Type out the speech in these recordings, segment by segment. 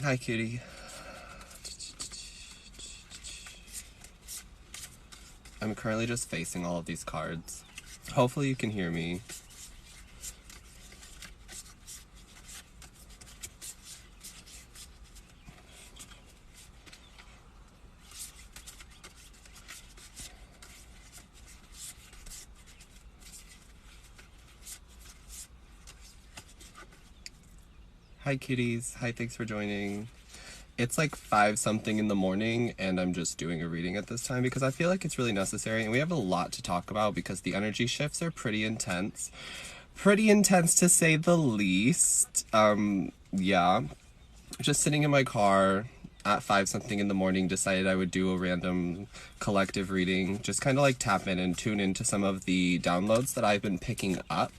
Hi, cutie. I'm currently just facing all of these cards. Hopefully you can hear me. Hi, kitties. Hi, thanks for joining. It's like 5 something in the morning and I'm just doing a reading at this time because I feel like it's really necessary, and we have a lot to talk about because the energy shifts are pretty intense. Pretty intense to say the least. Yeah. Just sitting in my car at 5 something in the morning, decided I would do a random collective reading, just kind of like tap in and tune into some of the downloads that I've been picking up.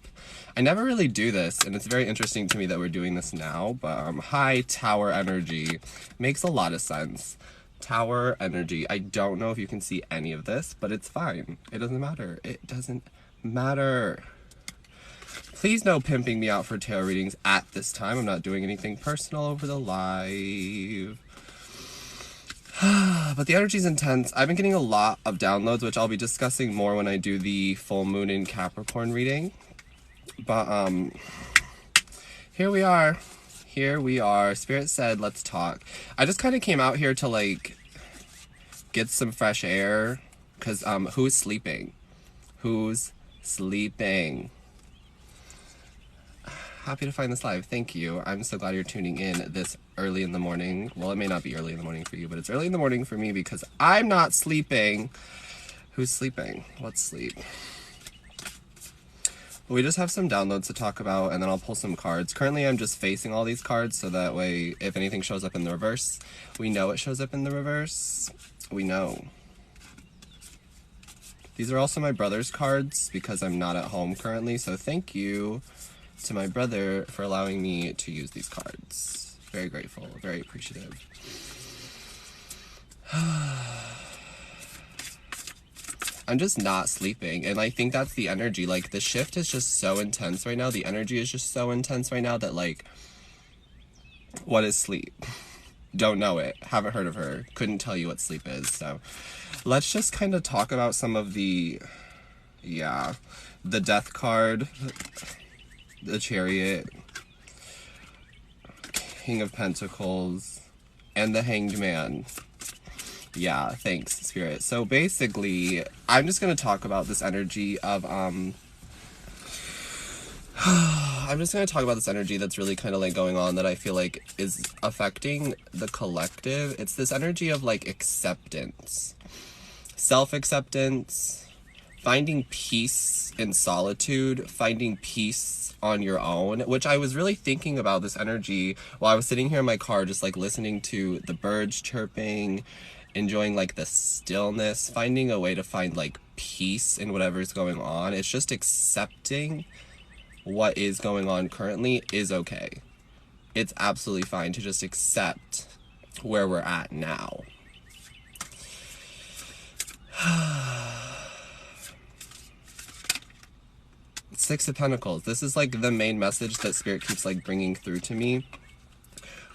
I never really do this, and it's very interesting to me that we're doing this now, but hi, Tower Energy. Makes a lot of sense. Tower Energy. I don't know if you can see any of this, but it's fine. It doesn't matter. It doesn't matter. Please no pimping me out for tarot readings at this time. I'm not doing anything personal over the live. But the energy's intense. I've been getting a lot of downloads, which I'll be discussing more when I do the full moon in Capricorn reading. But here we are. Here we are. Spirit said, let's talk. I just kind of came out here to like get some fresh air, because who's sleeping? Who's sleeping? Happy to find this live. Thank you. I'm so glad you're tuning in this early in the morning. Well, it may not be early in the morning for you, but it's early in the morning for me because I'm not sleeping. Who's sleeping? Let's sleep. We just have some downloads to talk about, and then I'll pull some cards. Currently, I'm just facing all these cards, so that way, if anything shows up in the reverse, we know it shows up in the reverse. We know. These are also my brother's cards, because I'm not at home currently, so thank you to my brother for allowing me to use these cards. Very grateful, very appreciative. I'm just not sleeping, and I think that's the energy. Like, the shift is just so intense right now. The energy is just so intense right now that, like, what is sleep? Don't know it. Haven't heard of her. Couldn't tell you what sleep is. So let's just kind of talk about some of the, yeah, the Death card, the Chariot, King of Pentacles, and the Hanged Man. Yeah, thanks, Spirit. So basically, I'm just going to talk about this energy of, I'm just going to talk about this energy that's really kind of like going on that I feel like is affecting the collective. It's this energy of like acceptance, self-acceptance, finding peace in solitude, finding peace on your own, which I was really thinking about this energy while I was sitting here in my car, just like listening to the birds chirping, enjoying like the stillness, finding a way to find like peace in whatever's going on. It's just accepting what is going on currently is okay. It's absolutely fine to just accept where we're at now. Six of Pentacles. This is like the main message that Spirit keeps like bringing through to me,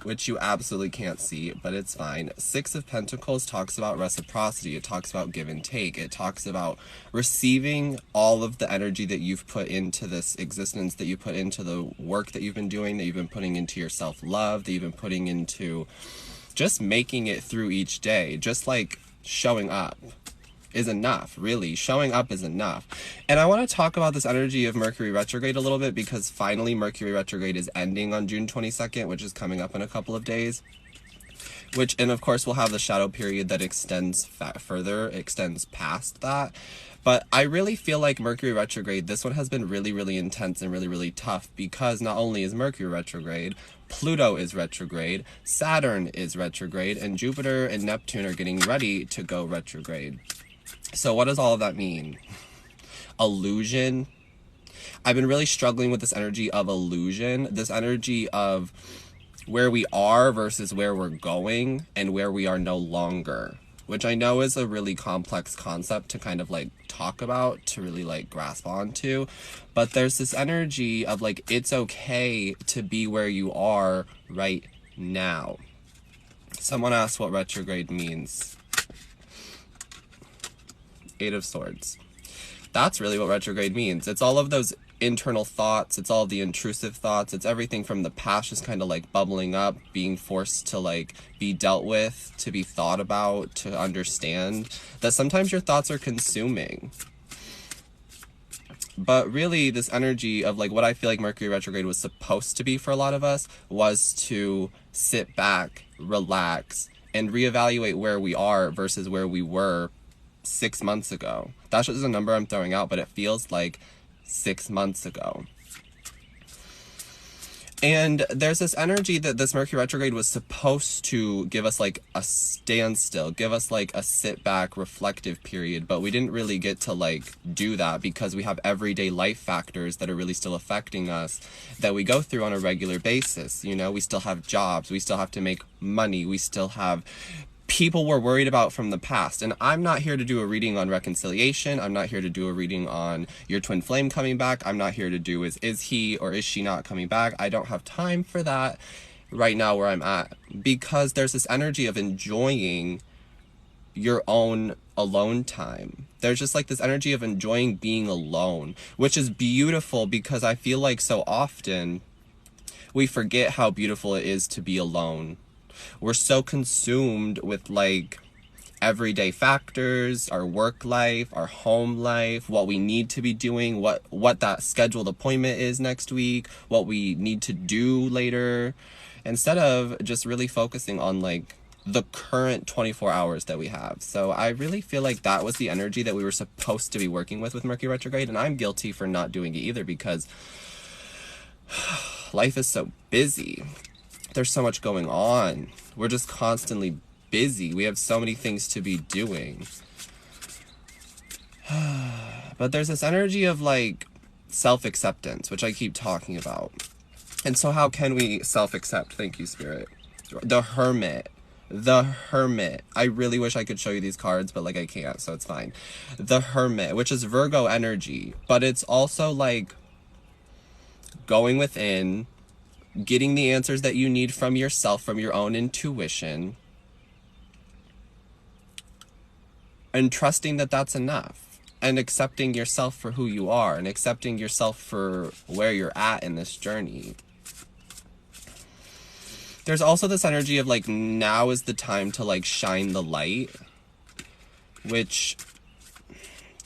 which you absolutely can't see, but it's fine. Six of Pentacles talks about reciprocity. It talks about give and take. It talks about receiving all of the energy that you've put into this existence, that you put into the work that you've been doing, that you've been putting into your self-love, that you've been putting into just making it through each day. Just like showing up is enough, really. Showing up is enough. And I want to talk about this energy of Mercury Retrograde a little bit, because finally Mercury Retrograde is ending on June 22nd, which is coming up in a couple of days. And of course we'll have the shadow period that extends further, extends past that. But I really feel like Mercury Retrograde, this one has been really, really intense and really, really tough, because not only is Mercury retrograde, Pluto is retrograde, Saturn is retrograde, and Jupiter and Neptune are getting ready to go retrograde. So what does all of that mean? Illusion. I've been really struggling with this energy of illusion, this energy of where we are versus where we're going and where we are no longer, which I know is a really complex concept to kind of like talk about, to really like grasp onto. But there's this energy of like, it's okay to be where you are right now. Someone asked what retrograde means. 8 of Swords. That's really what retrograde means. It's all of those internal thoughts. It's all the intrusive thoughts. It's everything from the past just kind of like bubbling up, being forced to like be dealt with, to be thought about, to understand that sometimes your thoughts are consuming. But really, this energy of like what I feel like Mercury retrograde was supposed to be for a lot of us was to sit back, relax, and reevaluate where we are versus where we were 6 months ago. That's just a number I'm throwing out, but it feels like 6 months ago. And there's this energy that this Mercury retrograde was supposed to give us like a standstill, give us like a sit back reflective period, but we didn't really get to like do that because we have everyday life factors that are really still affecting us that we go through on a regular basis. You know, we still have jobs, we still have to make money, we still have people we're worried about from the past. And I'm not here to do a reading on reconciliation. I'm not here to do a reading on your twin flame coming back. I'm not here to do is he or is she not coming back. I don't have time for that right now where I'm at, because there's this energy of enjoying your own alone time. There's just like this energy of enjoying being alone, which is beautiful, because I feel like so often we forget how beautiful it is to be alone. We're so consumed with like everyday factors, our work life, our home life, what we need to be doing, what that scheduled appointment is next week, what we need to do later, instead of just really focusing on like the current 24 hours that we have. So I really feel like that was the energy that we were supposed to be working with Mercury retrograde, and I'm guilty for not doing it either, because life is so busy. There's so much going on. We're just constantly busy. We have so many things to be doing. But there's this energy of like self-acceptance, which I keep talking about. And so how can we self-accept? Thank you, Spirit. The Hermit. The Hermit. I really wish I could show you these cards, but like I can't, so it's fine. The Hermit, which is Virgo energy, but it's also like going within, getting the answers that you need from yourself, from your own intuition, and trusting that that's enough, and accepting yourself for who you are, and accepting yourself for where you're at in this journey. There's also this energy of like, now is the time to like shine the light, which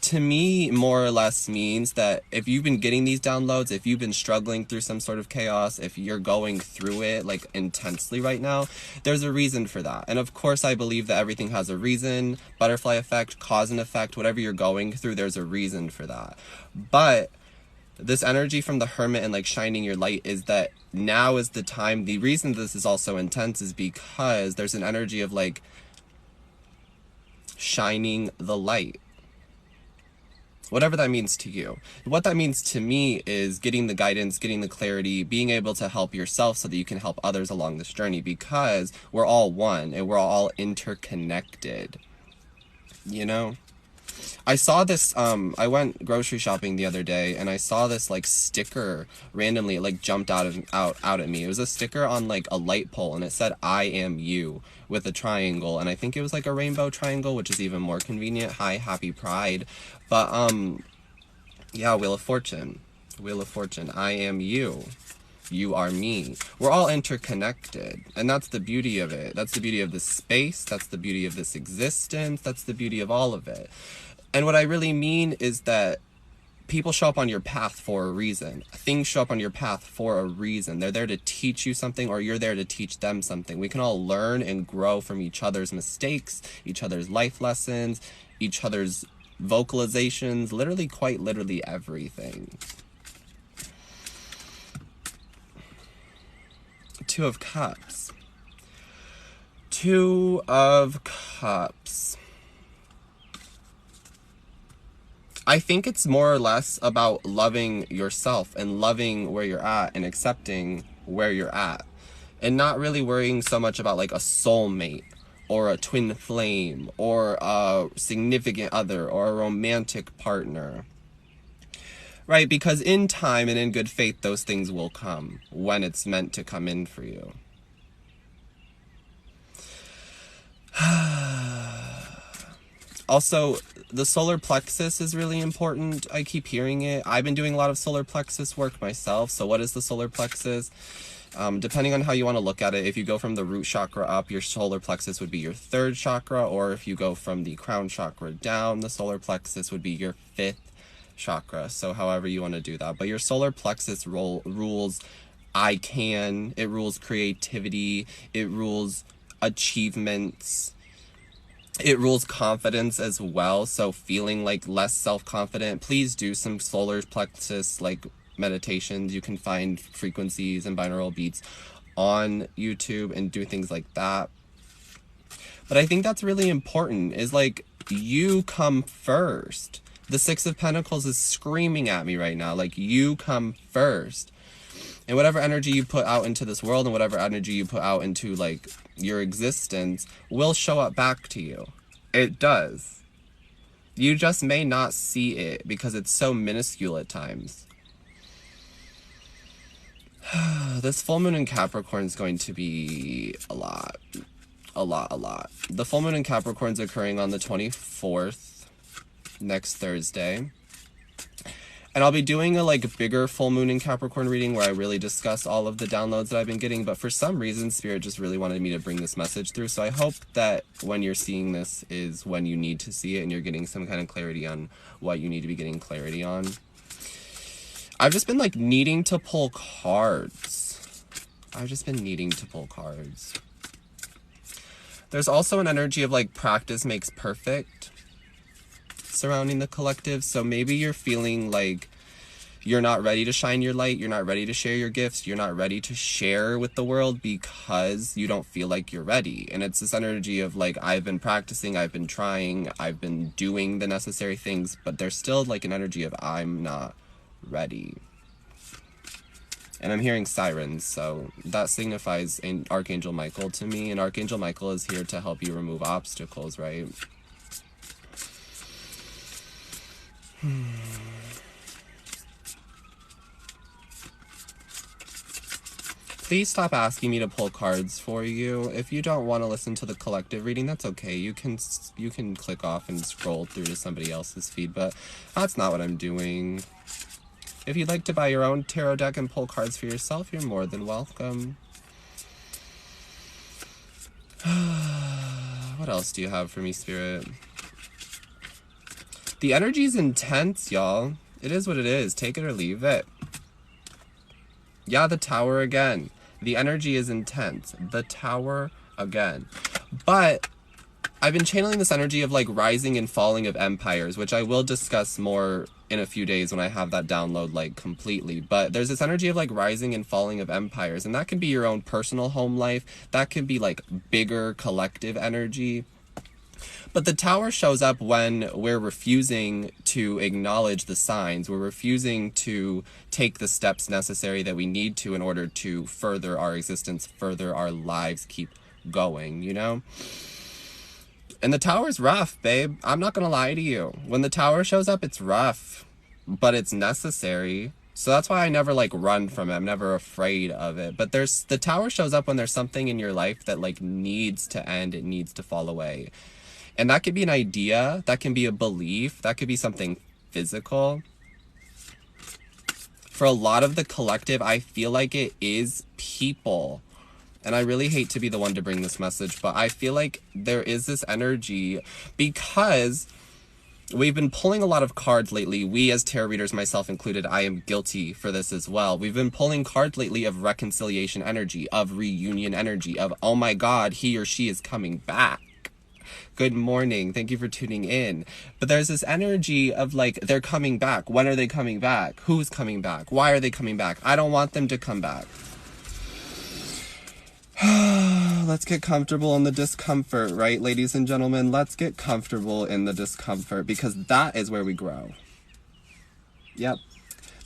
to me more or less means that if you've been getting these downloads, if you've been struggling through some sort of chaos, if you're going through it like intensely right now, there's a reason for that. And of course I believe that everything has a reason. Butterfly effect, cause and effect, whatever you're going through, there's a reason for that. But this energy from the Hermit and like shining your light is that now is the time. The reason this is also intense is because there's an energy of like shining the light. Whatever that means to you. What that means to me is getting the guidance, getting the clarity, being able to help yourself so that you can help others along this journey, because we're all one and we're all interconnected. You know? I saw this, I went grocery shopping the other day and I saw this like sticker randomly. It like jumped out at me. It was a sticker on like a light pole and it said I am you with a triangle, and I think it was like a rainbow triangle, which is even more convenient. Hi, happy Pride. But yeah, Wheel of Fortune. Wheel of Fortune. I am you. You are me. We're all interconnected, and that's the beauty of it. That's the beauty of this space. That's the beauty of this existence. That's the beauty of all of it. And what I really mean is that people show up on your path for a reason. Things show up on your path for a reason. They're there to teach you something, or you're there to teach them something. We can all learn and grow from each other's mistakes, each other's life lessons, each other's vocalizations, literally, quite literally everything. Two of Cups. Two of Cups. I think it's more or less about loving yourself and loving where you're at and accepting where you're at, and not really worrying so much about like a soulmate or a twin flame or a significant other or a romantic partner. Right? Because in time and in good faith, those things will come when it's meant to come in for you. Also, the solar plexus is really important. I keep hearing it. I've been doing a lot of solar plexus work myself. So what is the solar plexus? Depending on how you want to look at it, if you go from the root chakra up, your solar plexus would be your 3rd chakra, or if you go from the crown chakra down, the solar plexus would be your 5th chakra. So however you want to do that. But your solar plexus rules it rules creativity, it rules achievements, it rules confidence as well. So feeling like less self-confident, please do some solar plexus like meditations. You can find frequencies and binaural beats on YouTube and do things like that. But I think that's really important, is like, you come first. The 6 of Pentacles is screaming at me right now, like, you come first. And whatever energy you put out into this world and whatever energy you put out into like your existence will show up back to you. It does. You just may not see it because it's so minuscule at times. This full moon in Capricorn is going to be a lot. The full moon in Capricorn is occurring on the 24th, next Thursday. And I'll be doing a like bigger full moon in Capricorn reading where I really discuss all of the downloads that I've been getting. But for some reason, Spirit just really wanted me to bring this message through. So I hope that when you're seeing this is when you need to see it and you're getting some kind of clarity on what you need to be getting clarity on. I've just been like needing to pull cards. There's also an energy of like practice makes perfect surrounding the collective. So maybe you're feeling like you're not ready to shine your light, you're not ready to share your gifts, you're not ready to share with the world because you don't feel like you're ready. And it's this energy of like, I've been practicing, I've been trying, I've been doing the necessary things, but there's still like an energy of I'm not ready. And I'm hearing sirens, so that signifies Archangel Michael to me, and Archangel Michael is here to help you remove obstacles, right? Please stop asking me to pull cards for you. If you don't want to listen to the collective reading, that's okay. You can click off and scroll through to somebody else's feed, but that's not what I'm doing. If you'd like to buy your own tarot deck and pull cards for yourself, you're more than welcome. What else do you have for me, Spirit? The energy's intense, y'all. It is what it is. Take it or leave it. Yeah, the Tower again. The energy is intense. The Tower again. But I've been channeling this energy of like rising and falling of empires, which I will discuss more in a few days when I have that download like completely. But there's this energy of like rising and falling of empires, and that can be your own personal home life. That can be like bigger collective energy. But the Tower shows up when we're refusing to acknowledge the signs. We're refusing to take the steps necessary that we need to in order to further our existence, further our lives, keep going, you know? And the Tower's rough, babe. I'm not gonna lie to you. When the Tower shows up, it's rough, but it's necessary. So that's why I never like run from it. I'm never afraid of it. But the Tower shows up when there's something in your life that like needs to end. It needs to fall away. And that could be an idea. That can be a belief. That could be something physical. For a lot of the collective, I feel like it is people. And I really hate to be the one to bring this message, but I feel like there is this energy because we've been pulling a lot of cards lately. We as tarot readers, myself included, I am guilty for this as well. We've been pulling cards lately of reconciliation energy, of reunion energy, of, oh my God, he or she is coming back. Good morning. Thank you for tuning in. But there's this energy of like, they're coming back. When are they coming back? Who's coming back? Why are they coming back? I don't want them to come back. Let's get comfortable in the discomfort, right, ladies and gentlemen? Let's get comfortable in the discomfort because that is where we grow. Yep.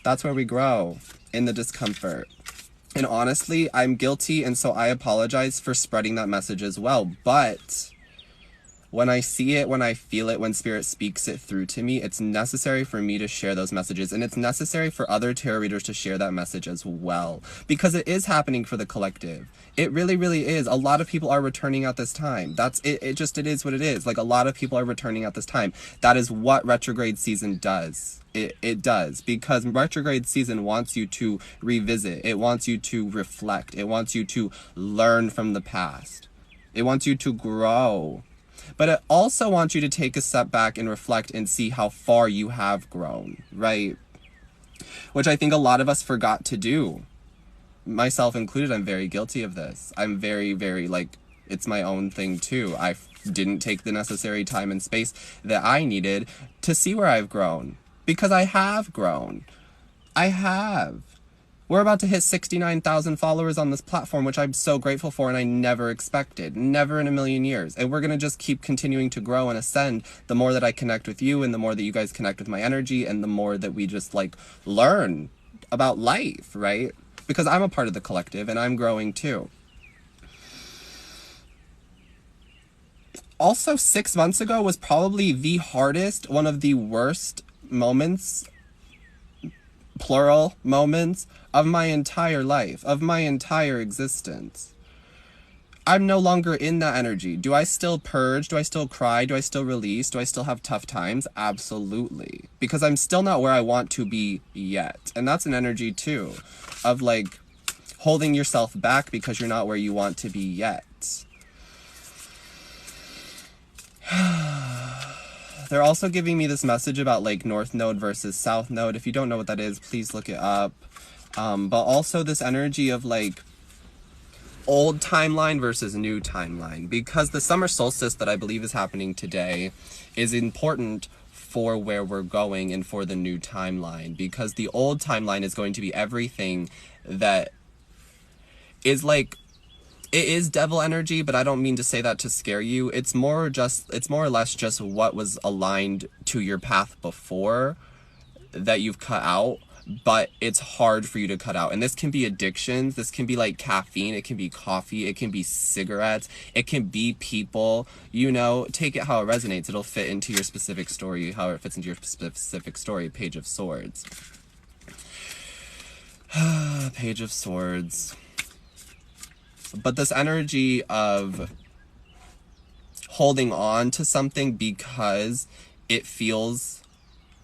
That's where we grow, in the discomfort. And honestly, I'm guilty, and so I apologize for spreading that message as well. But When I see it, when I feel it, when Spirit speaks it through to me, it's necessary for me to share those messages. And it's necessary for other tarot readers to share that message as well. Because it is happening for the collective. It really, really is. A lot of people are returning at this time. That's it. It is what it is. Like, a lot of people are returning at this time. That is what retrograde season does. It does. Because retrograde season wants you to revisit. It wants you to reflect. It wants you to learn from the past. It wants you to grow. But it also wants you to take a step back and reflect and see how far you have grown, right? Which I think a lot of us forgot to do. Myself included, I'm very guilty of this. I'm very, very, like, it's my own thing too. I didn't take the necessary time and space that I needed to see where I've grown. Because I have grown. I have. We're about to hit 69,000 followers on this platform, which I'm so grateful for and I never expected. Never in a million years. And we're going to just keep continuing to grow and ascend the more that I connect with you and the more that you guys connect with my energy and the more that we just, like, learn about life, right? Because I'm a part of the collective and I'm growing too. Also, 6 months ago was probably the hardest, one of the worst moments, plural moments, of my entire life, of my entire existence. I'm no longer in that energy. Do I still purge? Do I still cry? Do I still release? Do I still have tough times? Absolutely. Because I'm still not where I want to be yet. And that's an energy too, of, like, holding yourself back because you're not where you want to be yet. They're also giving me this message about, like, North Node versus South Node. If you don't know what that is, please look it up. But also this energy of, like, old timeline versus new timeline. Because the summer solstice that I believe is happening today is important for where we're going and for the new timeline. Because the old timeline is going to be everything that is, like, it is devil energy, but I don't mean to say that to scare you. It's more or less just what was aligned to your path before that you've cut out, but it's hard for you to cut out. And this can be addictions. This can be, like, caffeine. It can be coffee. It can be cigarettes. It can be people. You know, take it how it resonates. It'll fit into your specific story, how it fits into your specific story. Page of Swords. Page of Swords. But this energy of holding on to something because it feels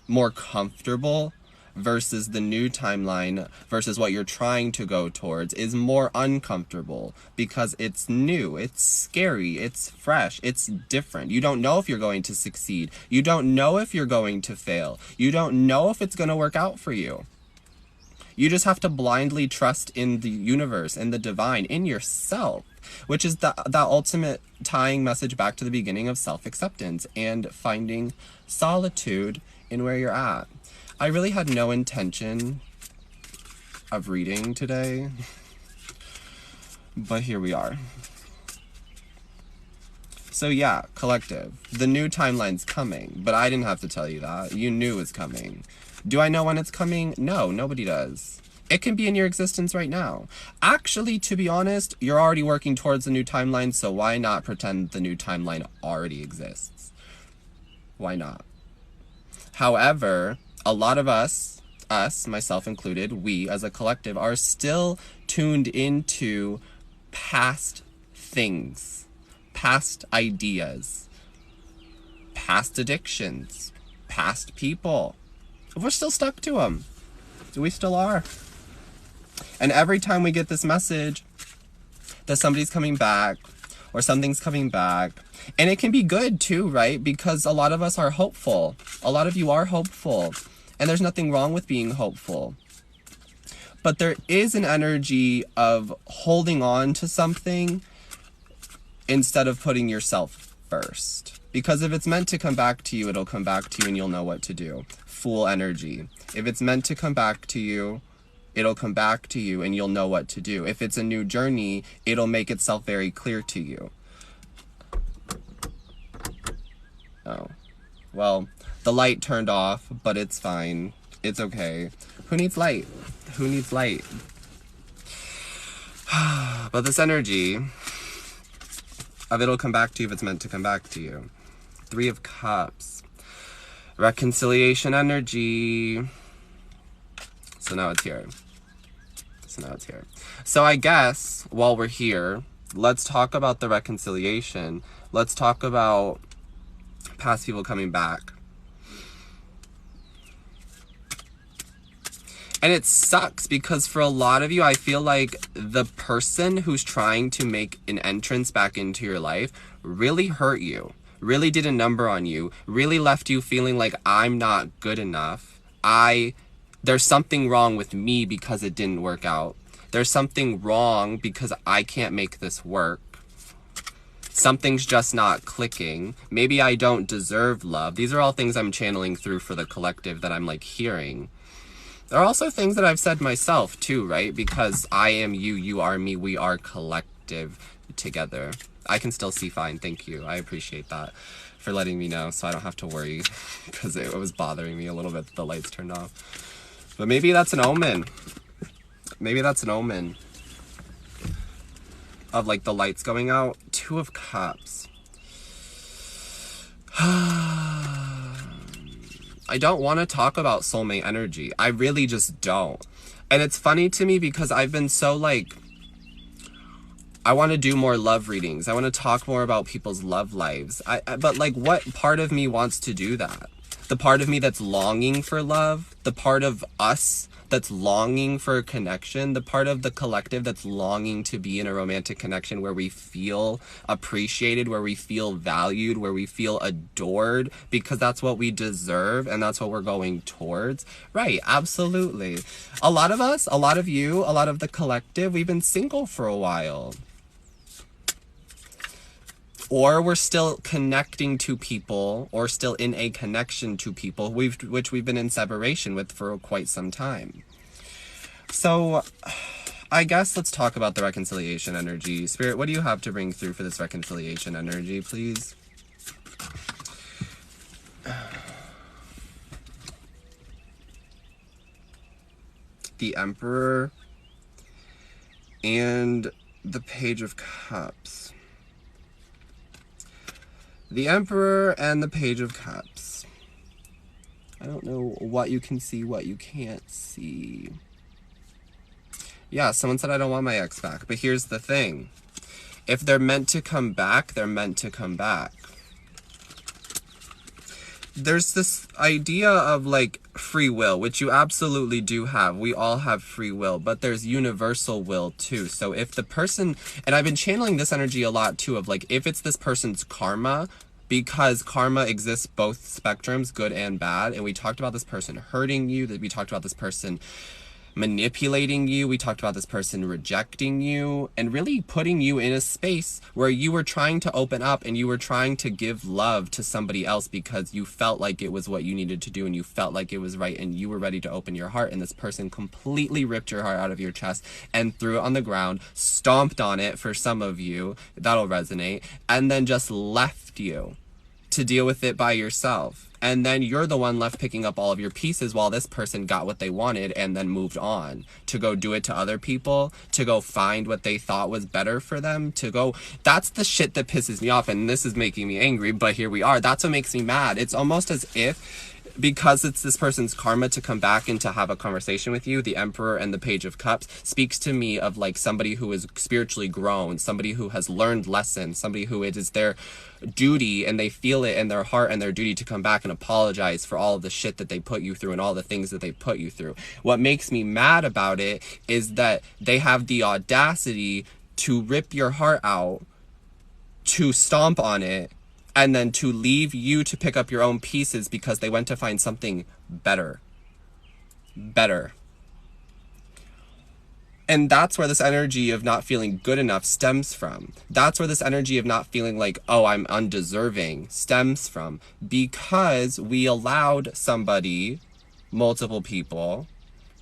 more comfortable versus the new timeline versus what you're trying to go towards is more uncomfortable because it's new, it's scary, it's fresh, it's different. You don't know if you're going to succeed. You don't know if you're going to fail. You don't know if it's going to work out for you. You just have to blindly trust in the universe, in the divine, in yourself, which is that ultimate tying message back to the beginning of self-acceptance and finding solitude in where you're at. I really had no intention of reading today, but here we are. So yeah, collective. The new timeline's coming, but I didn't have to tell you that. You knew it was coming. Do I know when it's coming? No, nobody does. It can be in your existence right now. Actually, to be honest, you're already working towards the new timeline, so why not pretend the new timeline already exists? Why not? However, a lot of us, myself included, we as a collective, are still tuned into past things, past ideas, past addictions, past people. We're still stuck to them. We still are. And every time we get this message that somebody's coming back or something's coming back, and it can be good too, right? Because a lot of us are hopeful. A lot of you are hopeful. And there's nothing wrong with being hopeful. But there is an energy of holding on to something instead of putting yourself first. Because if it's meant to come back to you, it'll come back to you and you'll know what to do. Fool energy. If it's meant to come back to you, it'll come back to you and you'll know what to do. If it's a new journey, it'll make itself very clear to you. Oh. Well, the light turned off, but it's fine. It's okay. Who needs light? Who needs light? But this energy of it'll come back to you if it's meant to come back to you. Three of Cups. Reconciliation energy. So now it's here. So I guess while we're here, let's talk about the reconciliation. Let's talk about past people coming back. And it sucks because for a lot of you, I feel like the person who's trying to make an entrance back into your life really hurt you, really did a number on you, really left you feeling like I'm not good enough. There's something wrong with me because it didn't work out. There's something wrong because I can't make this work. Something's just not clicking. Maybe I don't deserve love. These are all things I'm channeling through for the collective that I'm like hearing. There are also things that I've said myself too, right? Because I am you, you are me, we are collective together. I can still see fine, thank you. I appreciate that for letting me know so I don't have to worry because it was bothering me a little bit that the lights turned off. But maybe that's an omen. Maybe that's an omen of like the lights going out. Two of Cups. I don't want to talk about soulmate energy. I really just don't. And it's funny to me because I've been so like, I want to do more love readings. I want to talk more about people's love lives. But like, what part of me wants to do that? The part of me that's longing for love? The part of us that's longing for a connection? The part of the collective that's longing to be in a romantic connection where we feel appreciated, where we feel valued, where we feel adored, because that's what we deserve and that's what we're going towards. Right, absolutely. A lot of us, a lot of you, a lot of the collective, we've been single for a while. Or we're still connecting to people, or still in a connection to people which we've been in separation with for quite some time. So I guess let's talk about the reconciliation energy. Spirit, what do you have to bring through for this reconciliation energy, please? The Emperor and the Page of Cups. The Emperor and the Page of Cups. I don't know what you can see, what you can't see. Yeah, someone said I don't want my ex back. But here's the thing. If they're meant to come back, they're meant to come back. There's this idea of like free will, which you absolutely do have. We all have free will, but there's universal will too. So if the person, and I've been channeling this energy a lot too, of like, if it's this person's karma, because karma exists both spectrums, good and bad. And we talked about this person hurting you, that we talked about this person manipulating you, we talked about this person rejecting you, and really putting you in a space where you were trying to open up and you were trying to give love to somebody else because you felt like it was what you needed to do and you felt like it was right and you were ready to open your heart, and this person completely ripped your heart out of your chest and threw it on the ground, stomped on it for some of you, that'll resonate, and then just left you to deal with it by yourself. And then you're the one left picking up all of your pieces while this person got what they wanted and then moved on to go do it to other people, to go find what they thought was better for them, to go. That's the shit that pisses me off, and this is making me angry, but here we are. That's what makes me mad. It's almost as if, because it's this person's karma to come back and to have a conversation with you, the Emperor and the Page of Cups speaks to me of like somebody who is spiritually grown, somebody who has learned lessons, somebody who it is their duty and they feel it in their heart and their duty to come back and apologize for all of the shit that they put you through and all the things that they put you through. What makes me mad about it is that they have the audacity to rip your heart out, to stomp on it, and then to leave you to pick up your own pieces because they went to find something better. And that's where this energy of not feeling good enough stems from. That's where this energy of not feeling like, oh, I'm undeserving stems from. Because we allowed somebody, multiple people.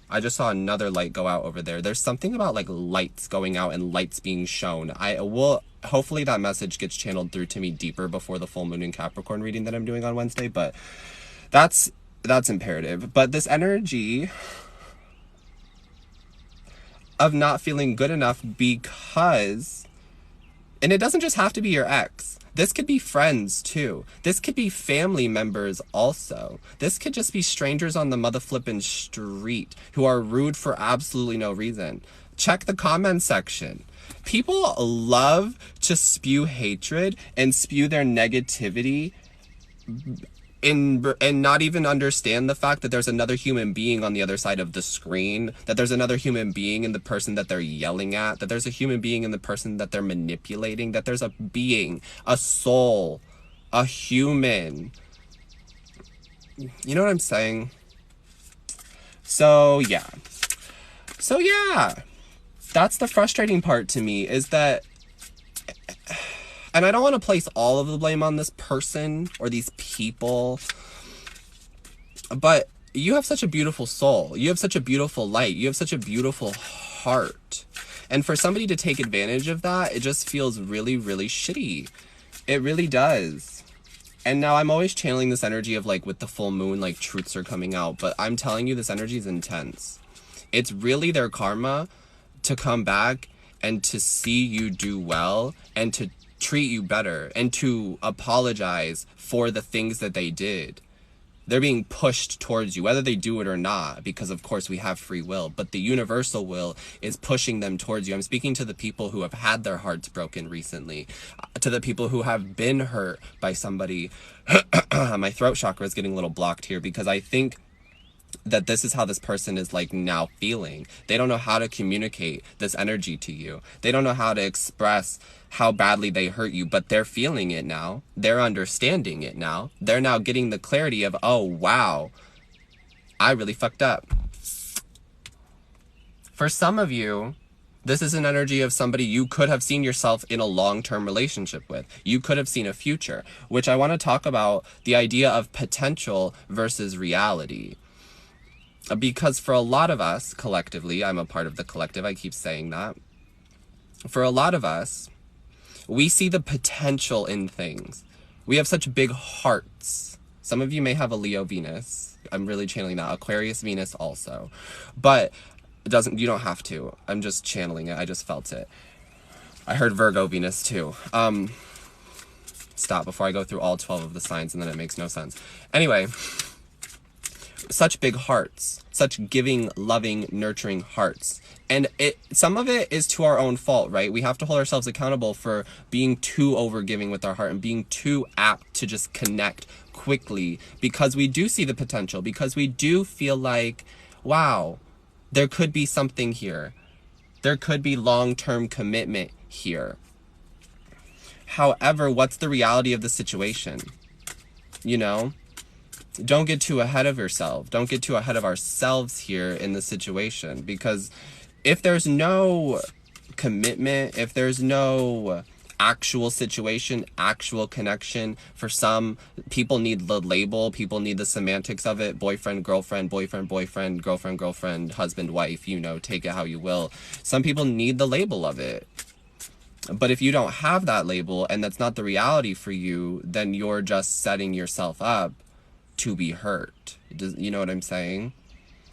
I just saw another light go out over there. There's something about like lights going out and lights being shown. Hopefully that message gets channeled through to me deeper before the full moon in Capricorn reading that I'm doing on Wednesday, but that's imperative. But this energy of not feeling good enough because, and it doesn't just have to be your ex. This could be friends too. This could be family members also. This could just be strangers on the mother flippin' street who are rude for absolutely no reason. Check the comment section. People love to spew hatred and spew their negativity and not even understand the fact that there's another human being on the other side of the screen, that there's another human being in the person that they're yelling at, that there's a human being in the person that they're manipulating, that there's a being, a soul, a human. You know what I'm saying? So yeah. That's the frustrating part to me, is that, and I don't want to place all of the blame on this person or these people, but you have such a beautiful soul. You have such a beautiful light. You have such a beautiful heart. And for somebody to take advantage of that, it just feels really, really shitty. It really does. And now I'm always channeling this energy of like with the full moon, like truths are coming out. But I'm telling you, this energy is intense. It's really their karma to come back and to see you do well and to treat you better and to apologize for the things that they did. They're being pushed towards you, whether they do it or not, because of course we have free will, but the universal will is pushing them towards you. I'm speaking to the people who have had their hearts broken recently, to the people who have been hurt by somebody. My throat chakra is getting a little blocked here because I think that this is how this person is like now feeling. They don't know how to communicate this energy to you. They don't know how to express how badly they hurt you, but they're feeling it now. They're understanding it now. They're now getting the clarity of, oh, wow, I really fucked up. For some of you, this is an energy of somebody you could have seen yourself in a long-term relationship with. You could have seen a future, which I want to talk about the idea of potential versus reality. Because for a lot of us, collectively, I'm a part of the collective, I keep saying that. For a lot of us, we see the potential in things. We have such big hearts. Some of you may have a Leo Venus. I'm really channeling that. Aquarius Venus also. But you don't have to. I'm just channeling it. I just felt it. I heard Virgo Venus too. Stop before I go through all 12 of the signs and then it makes no sense. Anyway, such big hearts, such giving, loving, nurturing hearts. And some of it is to our own fault, right? We have to hold ourselves accountable for being too overgiving with our heart and being too apt to just connect quickly, because we do see the potential, because we do feel like, wow, there could be something here. There could be long-term commitment here. However, what's the reality of the situation? You know? Don't get too ahead of yourself. Don't get too ahead of ourselves here in the situation, because if there's no commitment, if there's no actual situation, actual connection, for some people need the label, people need the semantics of it, boyfriend, girlfriend, boyfriend, boyfriend, girlfriend, girlfriend, husband, wife, you know, take it how you will. Some people need the label of it. But if you don't have that label and that's not the reality for you, then you're just setting yourself up to be hurt. You know what I'm saying?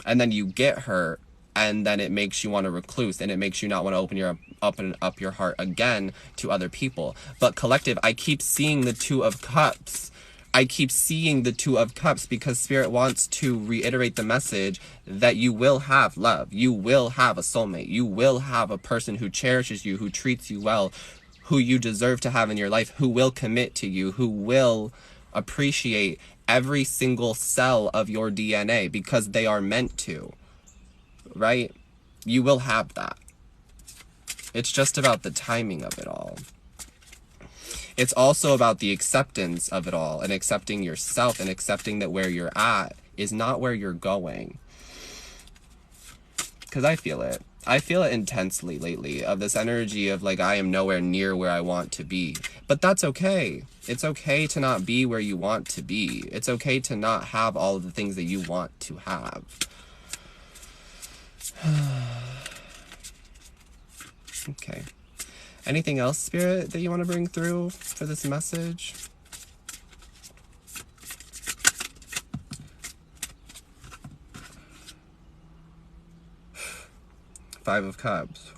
And then you get hurt, and then it makes you want to recluse, and it makes you not want to open up your heart again to other people. But collective, I keep seeing the Two of Cups. I keep seeing the Two of Cups because Spirit wants to reiterate the message that you will have love. You will have a soulmate. You will have a person who cherishes you, who treats you well, who you deserve to have in your life, who will commit to you, who will appreciate every single cell of your DNA because they are meant to, right? You will have that. It's just about the timing of it all. It's also about the acceptance of it all and accepting yourself and accepting that where you're at is not where you're going. Because I feel it. I feel it intensely lately, of this energy of like, I am nowhere near where I want to be. But that's okay. It's okay to not be where you want to be. It's okay to not have all of the things that you want to have. Okay. Anything else, Spirit, that you want to bring through for this message? Five of Cups.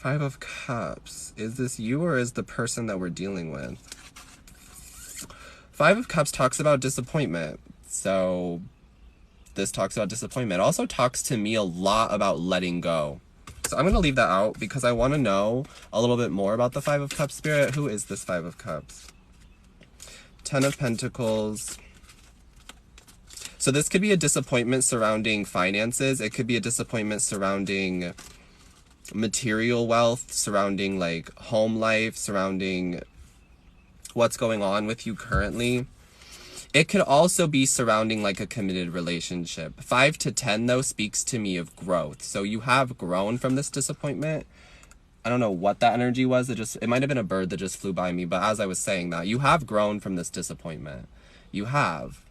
Five of Cups. Is this you or is the person that we're dealing with? Five of Cups talks about disappointment. So this talks about disappointment. It also talks to me a lot about letting go. So I'm going to leave that out because I want to know a little bit more about the Five of Cups spirit. Who is this Five of Cups? Ten of Pentacles. So this could be a disappointment surrounding finances. It could be a disappointment surrounding material wealth, surrounding like home life, surrounding what's going on with you currently. It could also be surrounding like a committed relationship. 5 to 10 though speaks to me of growth. So you have grown from this disappointment. I don't know what that energy was. It might have been a bird that just flew by me. But as I was saying that, you have grown from this disappointment. You have.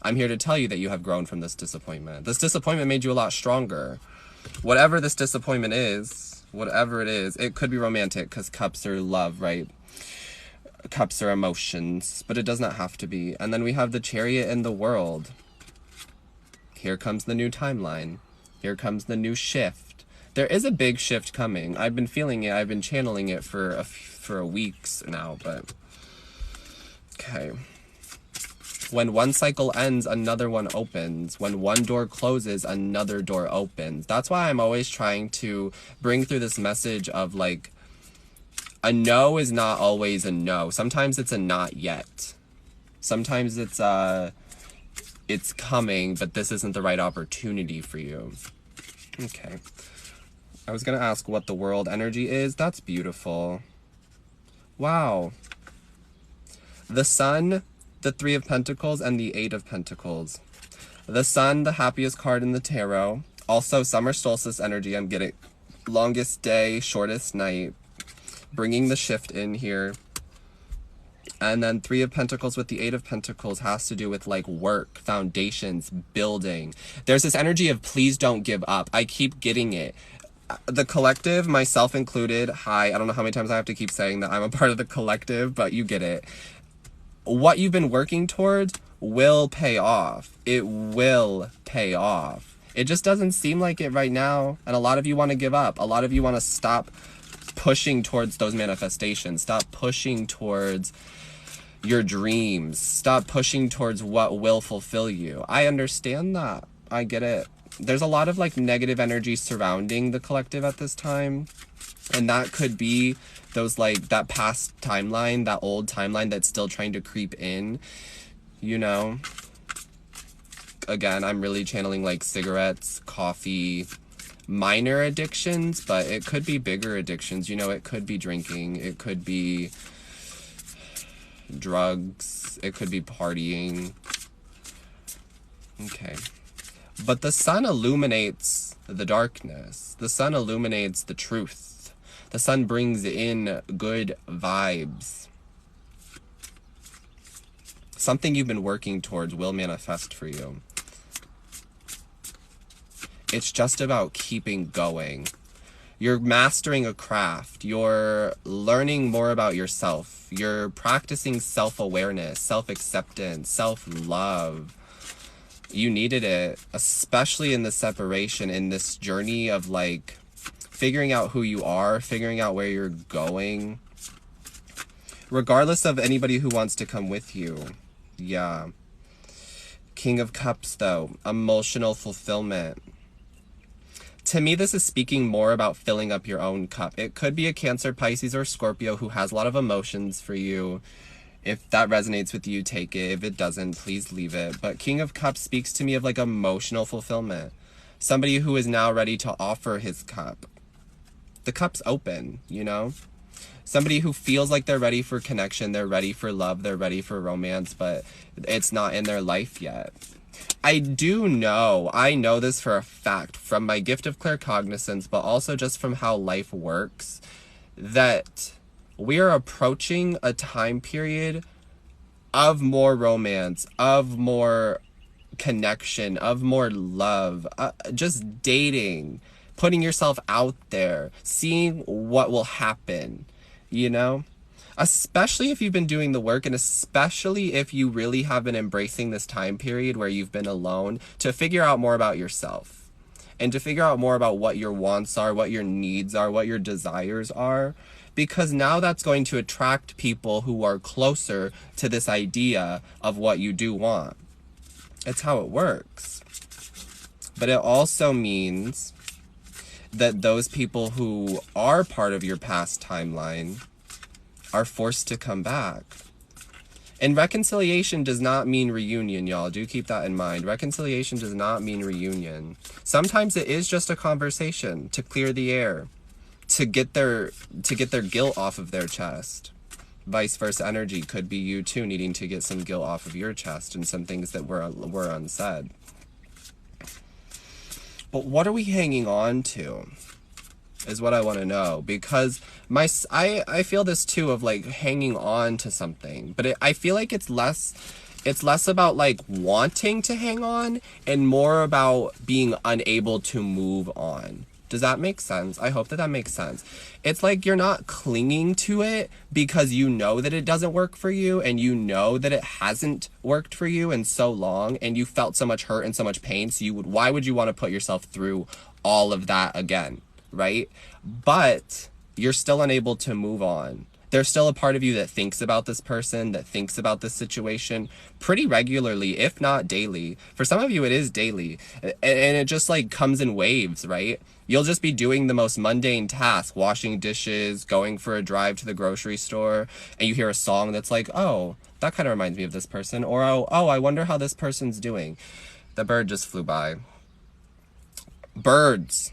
I'm here to tell you that you have grown from this disappointment. This disappointment made you a lot stronger. Whatever this disappointment is, whatever it is, it could be romantic because cups are love, right? Cups are emotions, but it does not have to be. And then we have the Chariot and the World. Here comes the new timeline. Here comes the new shift. There is a big shift coming. I've been feeling it. I've been channeling it for weeks now, but okay. When one cycle ends, another one opens. When one door closes, another door opens. That's why I'm always trying to bring through this message of like, a no is not always a no. Sometimes it's a not yet. Sometimes it's coming, but this isn't the right opportunity for you. Okay. I was going to ask what the world energy is. That's beautiful. Wow. The Sun, the Three of Pentacles, and the Eight of Pentacles. The Sun, the happiest card in the tarot. Also, summer solstice energy. I'm getting longest day, shortest night. Bringing the shift in here. And then Three of Pentacles with the Eight of Pentacles has to do with like work, foundations, building. There's this energy of please don't give up. I keep getting it. The collective, myself included. Hi, I don't know how many times I have to keep saying that I'm a part of the collective, but you get it. What you've been working towards will pay off. It will pay off. It just doesn't seem like it right now. And a lot of you want to give up. A lot of you want to stop pushing towards those manifestations. Stop pushing towards your dreams. Stop pushing towards what will fulfill you. I understand that. I get it. There's a lot of like negative energy surrounding the collective at this time. And that could be those like that past timeline, that old timeline that's still trying to creep in, you know. Again, I'm really channeling like cigarettes, coffee, minor addictions, but it could be bigger addictions. You know, it could be drinking, it could be drugs, it could be partying. Okay. But the Sun illuminates the darkness. The Sun illuminates the truth. The Sun brings in good vibes. Something you've been working towards will manifest for you. It's just about keeping going. You're mastering a craft. You're learning more about yourself. You're practicing self-awareness, self-acceptance, self-love. You needed it, especially in the separation, in this journey of like figuring out who you are, figuring out where you're going. Regardless of anybody who wants to come with you. Yeah. King of Cups, though. Emotional fulfillment. To me, this is speaking more about filling up your own cup. It could be a Cancer, Pisces, or Scorpio who has a lot of emotions for you. If that resonates with you, take it. If it doesn't, please leave it. But King of Cups speaks to me of like emotional fulfillment. Somebody who is now ready to offer his cup. The cup's open, you know? Somebody who feels like they're ready for connection, they're ready for love, they're ready for romance, but it's not in their life yet. I know this for a fact from my gift of claircognizance, but also just from how life works, that we are approaching a time period of more romance, of more connection, of more love, just dating, putting yourself out there, seeing what will happen, you know? Especially if you've been doing the work, and especially if you really have been embracing this time period where you've been alone to figure out more about yourself. and to figure out more about what your wants are, what your needs are, what your desires are. Because now that's going to attract people who are closer to this idea of what you do want. It's how it works. But it also means that those people who are part of your past timeline are forced to come back. And reconciliation does not mean reunion, y'all. Do keep that in mind. Reconciliation does not mean reunion. Sometimes it is just a conversation to clear the air, to get their guilt off of their chest. Vice versa energy could be you too needing to get some guilt off of your chest and some things that were unsaid. But what are we hanging on to is what I want to know, because I feel this too of like hanging on to something, but I feel like it's less about like wanting to hang on and more about being unable to move on. Does that make sense? I hope that makes sense. It's like you're not clinging to it because you know that it doesn't work for you, and you know that it hasn't worked for you in so long, and you felt so much hurt and so much pain, so why would you want to put yourself through all of that again, right? But you're still unable to move on. There's still a part of you that thinks about this person, that thinks about this situation pretty regularly, if not daily. For some of you, it is daily. And it just like comes in waves, right? You'll just be doing the most mundane task, washing dishes, going for a drive to the grocery store, and you hear a song that's like, oh, that kind of reminds me of this person. Or, oh, I wonder how this person's doing. The bird just flew by. Birds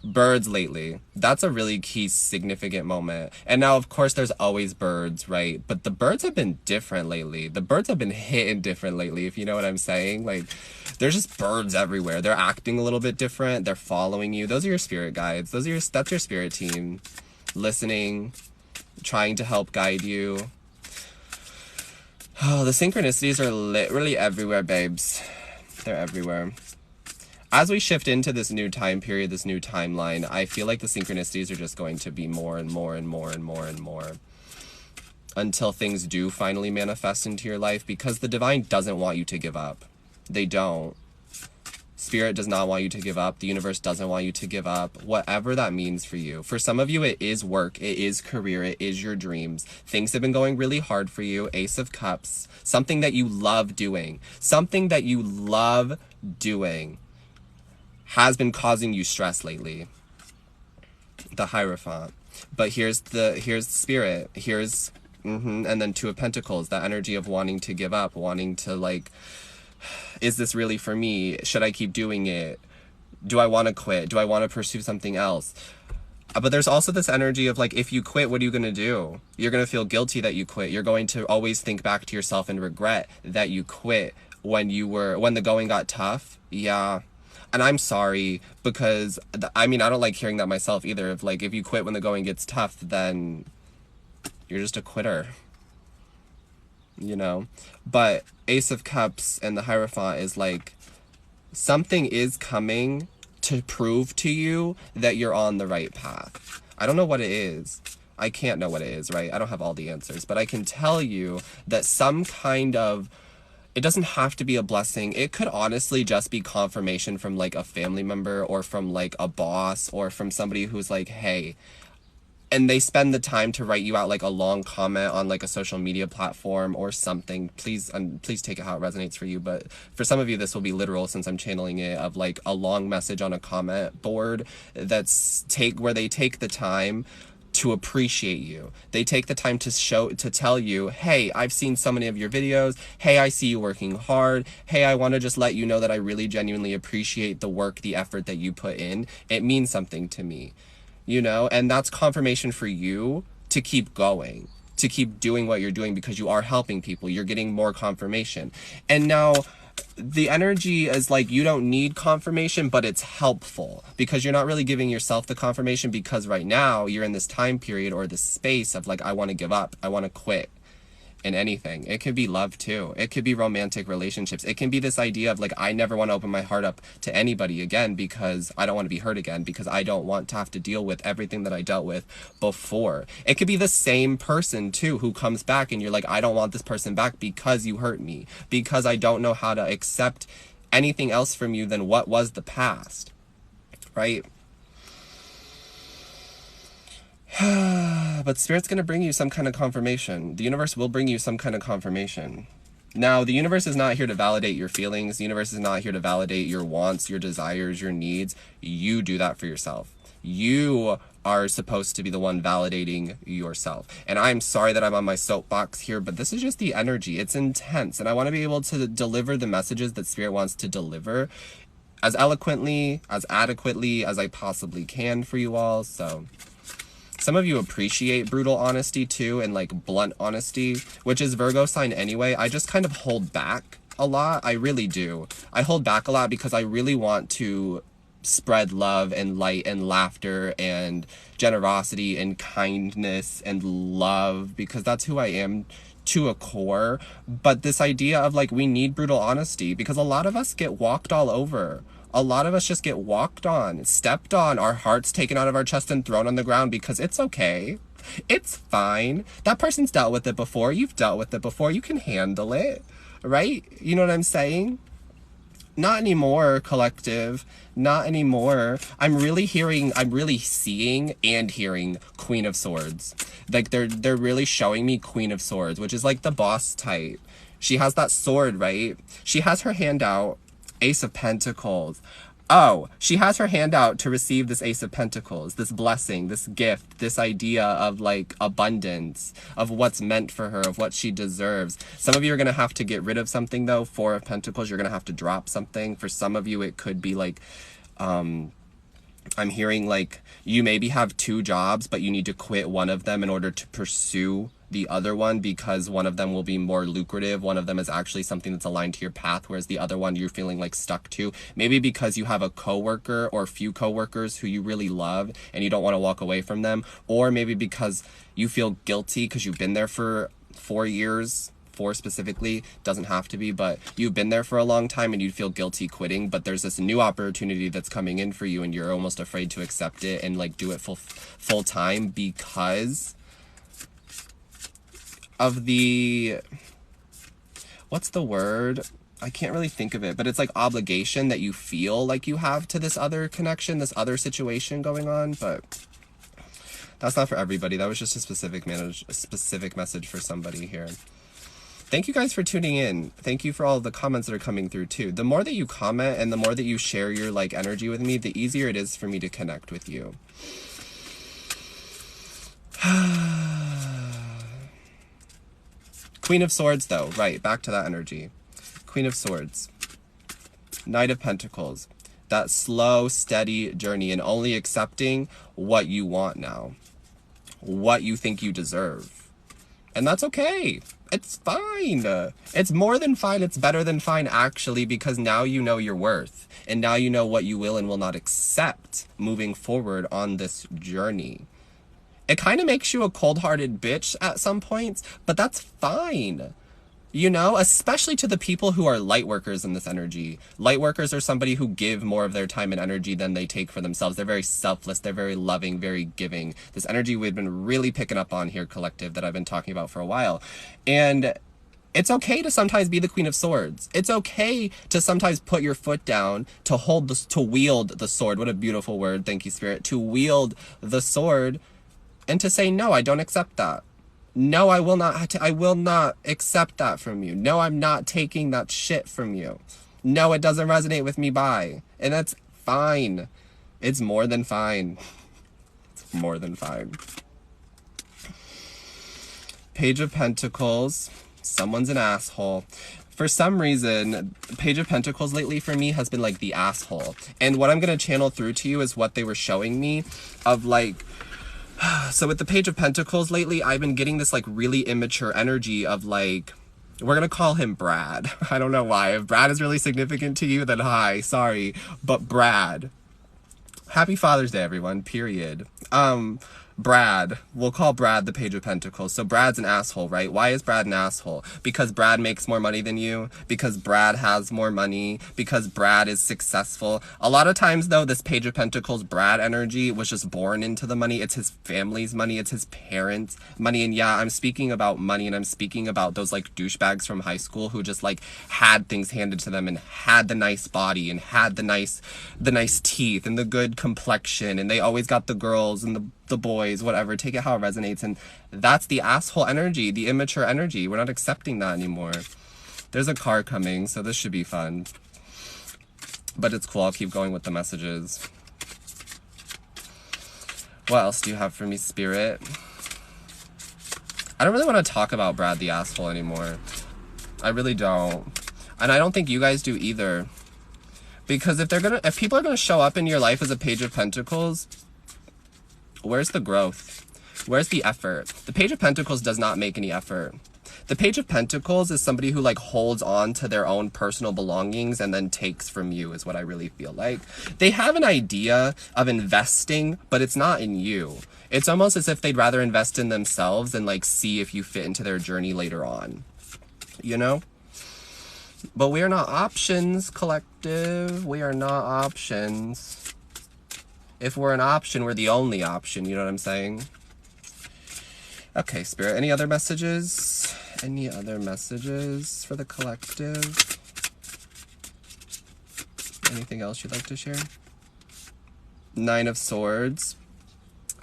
lately. That's a really key, significant moment. And now, of course, there's always birds, right? But the birds have been different lately. The birds have been hitting different lately, if you know what I'm saying. Like, there's just birds everywhere. They're acting a little bit different. They're following you. Those are your spirit guides. That's your spirit team. Listening, trying to help guide you. Oh, the synchronicities are literally everywhere, babes. They're everywhere. As we shift into this new time period, this new timeline, I feel like the synchronicities are just going to be more and more and more and more and more until things do finally manifest into your life, because the divine doesn't want you to give up. They don't. Spirit does not want you to give up. The universe doesn't want you to give up, whatever that means for you. For some of you, it is work, it is career, it is your dreams. Things have been going really hard for you. Ace of Cups, something that you love doing, has been causing you stress lately. The Hierophant. But here's Spirit. And then Two of Pentacles, that energy of wanting to give up, wanting to like, is this really for me? Should I keep doing it? Do I want to quit? Do I want to pursue something else? But there's also this energy of like, if you quit, what are you going to do? You're going to feel guilty that you quit. You're going to always think back to yourself and regret that you quit when the going got tough. Yeah. And I'm sorry, because, I don't like hearing that myself either. If you quit when the going gets tough, then you're just a quitter, you know? But Ace of Cups and the Hierophant is like, something is coming to prove to you that you're on the right path. I don't know what it is. I can't know what it is, right? I don't have all the answers, but I can tell you that some kind of, it doesn't have to be a blessing. It could honestly just be confirmation from like a family member or from like a boss or from somebody who's like, hey, and they spend the time to write you out like a long comment on like a social media platform or something. Please take it how it resonates for you. But for some of you, this will be literal, since I'm channeling it, of like a long message on a comment board where they take the time to appreciate you. They take the time to tell you, hey, I've seen so many of your videos. Hey, I see you working hard. Hey, I want to just let you know that I really genuinely appreciate the work, the effort that you put in. It means something to me, you know? And that's confirmation for you to keep going, to keep doing what you're doing, because you are helping people. You're getting more confirmation. And now the energy is like, you don't need confirmation, but it's helpful because you're not really giving yourself the confirmation, because right now you're in this time period or this space of like, I want to give up. I want to quit in anything. It could be love too. It could be romantic relationships. It can be this idea of like, I never want to open my heart up to anybody again because I don't want to be hurt again, because I don't want to have to deal with everything that I dealt with before. It could be the same person too who comes back and you're like, I don't want this person back because you hurt me, because I don't know how to accept anything else from you than what was the past. right? But Spirit's going to bring you some kind of confirmation. The universe will bring you some kind of confirmation. Now, the universe is not here to validate your feelings. The universe is not here to validate your wants, your desires, your needs. You do that for yourself. You are supposed to be the one validating yourself. And I'm sorry that I'm on my soapbox here, but this is just the energy. It's intense. And I want to be able to deliver the messages that Spirit wants to deliver as eloquently, as adequately as I possibly can for you all. So some of you appreciate brutal honesty too, and like blunt honesty, which is Virgo sign anyway. I just kind of hold back a lot. I really do. I hold back a lot because I really want to spread love and light and laughter and generosity and kindness and love, because that's who I am to a core. But this idea of like, we need brutal honesty because a lot of us get walked all over. A lot of us just get walked on, stepped on, our hearts taken out of our chest and thrown on the ground because it's okay. It's fine. That person's dealt with it before. You've dealt with it before. You can handle it, right? You know what I'm saying? Not anymore, collective. Not anymore. I'm really seeing and hearing Queen of Swords. Like they're really showing me Queen of Swords, which is like the boss type. She has that sword, right? She has her hand out. Ace of Pentacles. Oh, she has her hand out to receive this Ace of Pentacles, this blessing, this gift, this idea of like abundance, of what's meant for her, of what she deserves. Some of you are going to have to get rid of something though. Four of Pentacles, you're going to have to drop something. For some of you, it could be like, I'm hearing like you maybe have 2 jobs, but you need to quit one of them in order to pursue the other one, because one of them will be more lucrative. One of them is actually something that's aligned to your path, whereas the other one you're feeling like stuck to. Maybe because you have a coworker or a few coworkers who you really love and you don't want to walk away from them, or maybe because you feel guilty because you've been there for 4 years. 4 specifically, doesn't have to be, but you've been there for a long time and you feel guilty quitting, but there's this new opportunity that's coming in for you and you're almost afraid to accept it and like do it full time because of the, what's the word? I can't really think of it, but it's like obligation that you feel like you have to this other connection, this other situation going on. But that's not for everybody. That was just a specific message for somebody here. Thank you guys for tuning in. Thank you for all the comments that are coming through too. The more that you comment and the more that you share your like energy with me, the easier it is for me to connect with you. Queen of Swords though, right, back to that energy. Queen of Swords. Knight of Pentacles. That slow, steady journey and only accepting what you want now. What you think you deserve. And that's okay. It's fine. It's more than fine. It's better than fine, actually, because now you know your worth. And now you know what you will and will not accept moving forward on this journey. It kind of makes you a cold-hearted bitch at some points, but that's fine. You know, especially to the people who are light workers in this energy. Light workers are somebody who give more of their time and energy than they take for themselves. They're very selfless. They're very loving, very giving. This energy we've been really picking up on here, collective, that I've been talking about for a while. And it's okay to sometimes be the Queen of Swords. It's okay to sometimes put your foot down, to wield the sword. What a beautiful word. Thank you, Spirit. To wield the sword and to say, no, I don't accept that. No, I will not accept that from you. No, I'm not taking that shit from you. No, it doesn't resonate with me, bye. And that's fine. It's more than fine. It's more than fine. Page of Pentacles. Someone's an asshole. For some reason, Page of Pentacles lately for me has been like the asshole. And what I'm going to channel through to you is what they were showing me of like, so with the Page of Pentacles lately, I've been getting this like really immature energy of like, we're going to call him Brad. I don't know why. If Brad is really significant to you, then hi, sorry. But Brad. Happy Father's Day, everyone, period. Brad. We'll call Brad the Page of Pentacles. So Brad's an asshole, right? Why is Brad an asshole? Because Brad makes more money than you? Because Brad has more money? Because Brad is successful? A lot of times, though, this Page of Pentacles Brad energy was just born into the money. It's his family's money. It's his parents' money. And yeah, I'm speaking about money, and I'm speaking about those, like, douchebags from high school who just, like, had things handed to them and had the nice body and had the nice teeth and the good complexion, and they always got the girls and the boys, whatever, take it how it resonates. And that's the asshole energy, the immature energy. We're not accepting that anymore. There's a car coming, so this should be fun, but it's cool. I'll keep going with the messages. What else do you have for me, Spirit? I don't really want to talk about Brad the asshole anymore. I really don't, and I don't think you guys do either, because if people are gonna show up in your life as a Page of Pentacles, where's the growth? Where's the effort? The Page of Pentacles does not make any effort. The Page of Pentacles is somebody who, like, holds on to their own personal belongings and then takes from you, is what I really feel like. They have an idea of investing, but it's not in you. It's almost as if they'd rather invest in themselves and, like, see if you fit into their journey later on. You know? But we are not options, collective. We are not options. If we're an option, we're the only option. You know what I'm saying? Okay, Spirit. Any other messages? Any other messages for the collective? Anything else you'd like to share? Nine of Swords.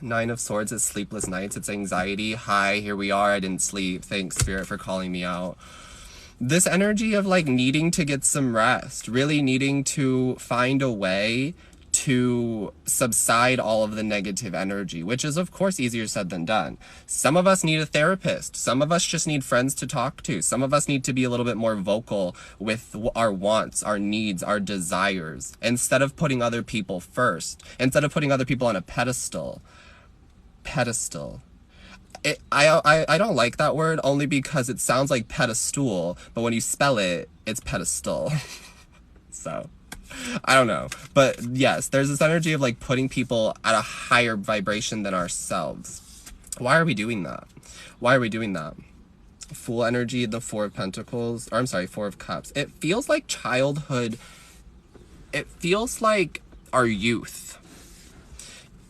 Nine of Swords is sleepless nights. It's anxiety. Hi, here we are. I didn't sleep. Thanks, Spirit, for calling me out. This energy of, like, needing to get some rest. Really needing to find a way to subside all of the negative energy, which is, of course, easier said than done. Some of us need a therapist. Some of us just need friends to talk to. Some of us need to be a little bit more vocal with our wants, our needs, our desires, instead of putting other people first, instead of putting other people on a pedestal. I don't like that word, only because it sounds like pedestal, but when you spell it, it's pedestal. So I don't know. But yes, there's this energy of, like, putting people at a higher vibration than ourselves. Why are we doing that? Why are we doing that? Fool energy, the Four of Pentacles, or I'm sorry, Four of Cups. It feels like childhood. It feels like our youth.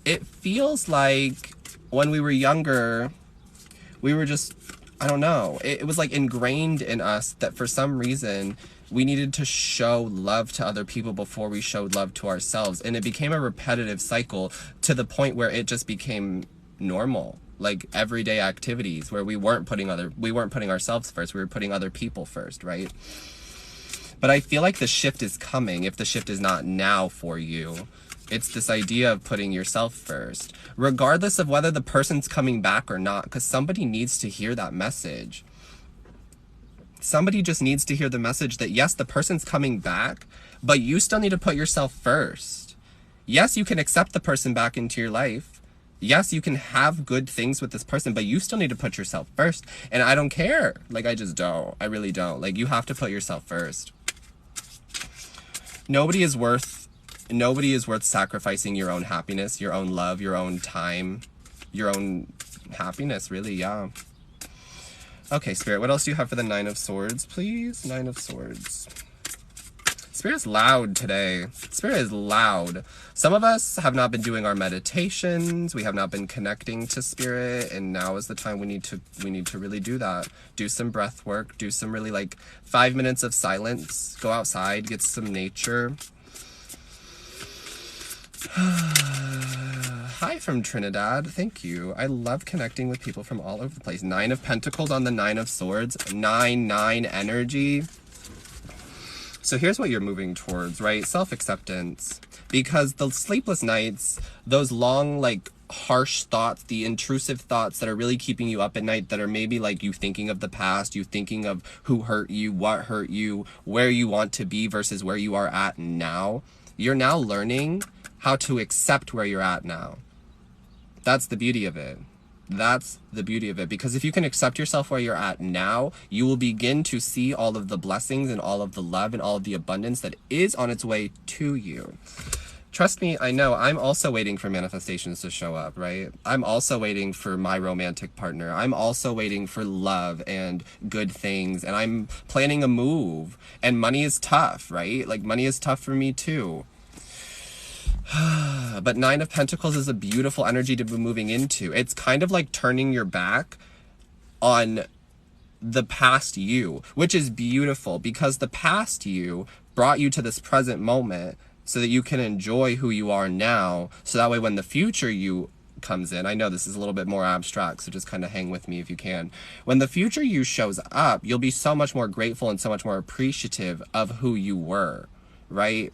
It feels like when we were younger, we were just, I don't know. It was, like, ingrained in us that for some reason we needed to show love to other people before we showed love to ourselves. And it became a repetitive cycle to the point where it just became normal, like everyday activities where we weren't putting ourselves first. We were putting other people first, right? But I feel like the shift is coming, if the shift is not now for you. It's this idea of putting yourself first, regardless of whether the person's coming back or not, because somebody needs to hear that message. Somebody just needs to hear the message that, yes, the person's coming back, but you still need to put yourself first. Yes, you can accept the person back into your life. Yes, you can have good things with this person, but you still need to put yourself first. And I don't care. Like, I just don't. I really don't. Like, you have to put yourself first. Nobody is worth sacrificing your own happiness, your own love, your own time, your own happiness, really, yeah. Okay, Spirit, what else do you have for the Nine of Swords, please? Nine of Swords. Spirit's loud today. Spirit is loud. Some of us have not been doing our meditations. We have not been connecting to Spirit, and now is the time we need to really do that. Do some breath work. Do some really, like, 5 minutes of silence. Go outside. Get some nature. Hi from Trinidad. Thank you. I love connecting with people from all over the place. Nine of Pentacles on the Nine of Swords. 9-9 energy. So here's what you're moving towards, right? Self-acceptance. Because the sleepless nights, those long, like, harsh thoughts, the intrusive thoughts that are really keeping you up at night, that are maybe like you thinking of the past, you thinking of who hurt you, what hurt you, where you want to be versus where you are at now. You're now learning how to accept where you're at now. That's the beauty of it. That's the beauty of it. Because if you can accept yourself where you're at now, you will begin to see all of the blessings and all of the love and all of the abundance that is on its way to you. Trust me, I know. I'm also waiting for manifestations to show up, right? I'm also waiting for my romantic partner. I'm also waiting for love and good things. And I'm planning a move. And money is tough, right? Like, money is tough for me too. But Nine of Pentacles is a beautiful energy to be moving into. It's kind of like turning your back on the past you, which is beautiful because the past you brought you to this present moment so that you can enjoy who you are now. So that way when the future you comes in, I know this is a little bit more abstract, so just kind of hang with me if you can. When the future you shows up, you'll be so much more grateful and so much more appreciative of who you were, right?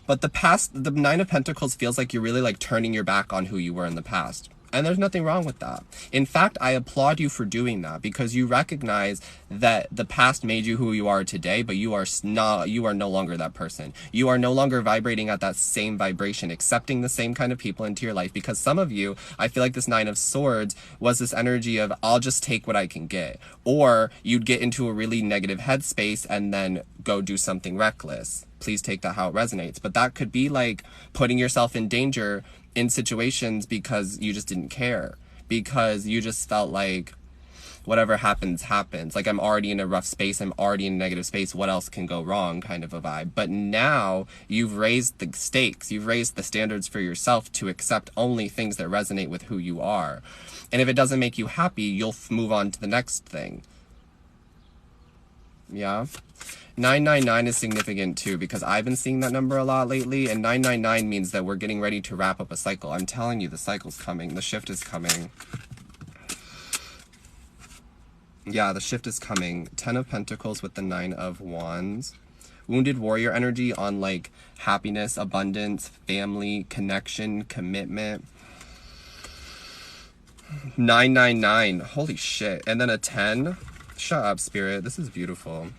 But the past, the Nine of Pentacles feels like you're really like turning your back on who you were in the past. And there's nothing wrong with that. In fact, I applaud you for doing that because you recognize that the past made you who you are today, but you are no longer that person. You are no longer vibrating at that same vibration, accepting the same kind of people into your life, because some of you, I feel like this Nine of Swords was this energy of, I'll just take what I can get. Or you'd get into a really negative headspace and then go do something reckless. Please take that how it resonates. But that could be like putting yourself in danger in situations because you just didn't care, because you just felt like whatever happens, happens. Like, I'm already in a rough space, I'm already in a negative space, what else can go wrong, kind of a vibe. But now you've raised the stakes, you've raised the standards for yourself to accept only things that resonate with who you are. And if it doesn't make you happy, you'll move on to the next thing. Yeah. 999 is significant too, because I've been seeing that number a lot lately, and 999 means that we're getting ready to wrap up a cycle. I'm telling you, the cycle's coming. The shift is coming. Yeah, the shift is coming. 10 of Pentacles with the 9 of Wands. Wounded warrior energy on like happiness, abundance, family, connection, commitment. 999. Holy shit. And then a 10. Shut up, Spirit. This is beautiful.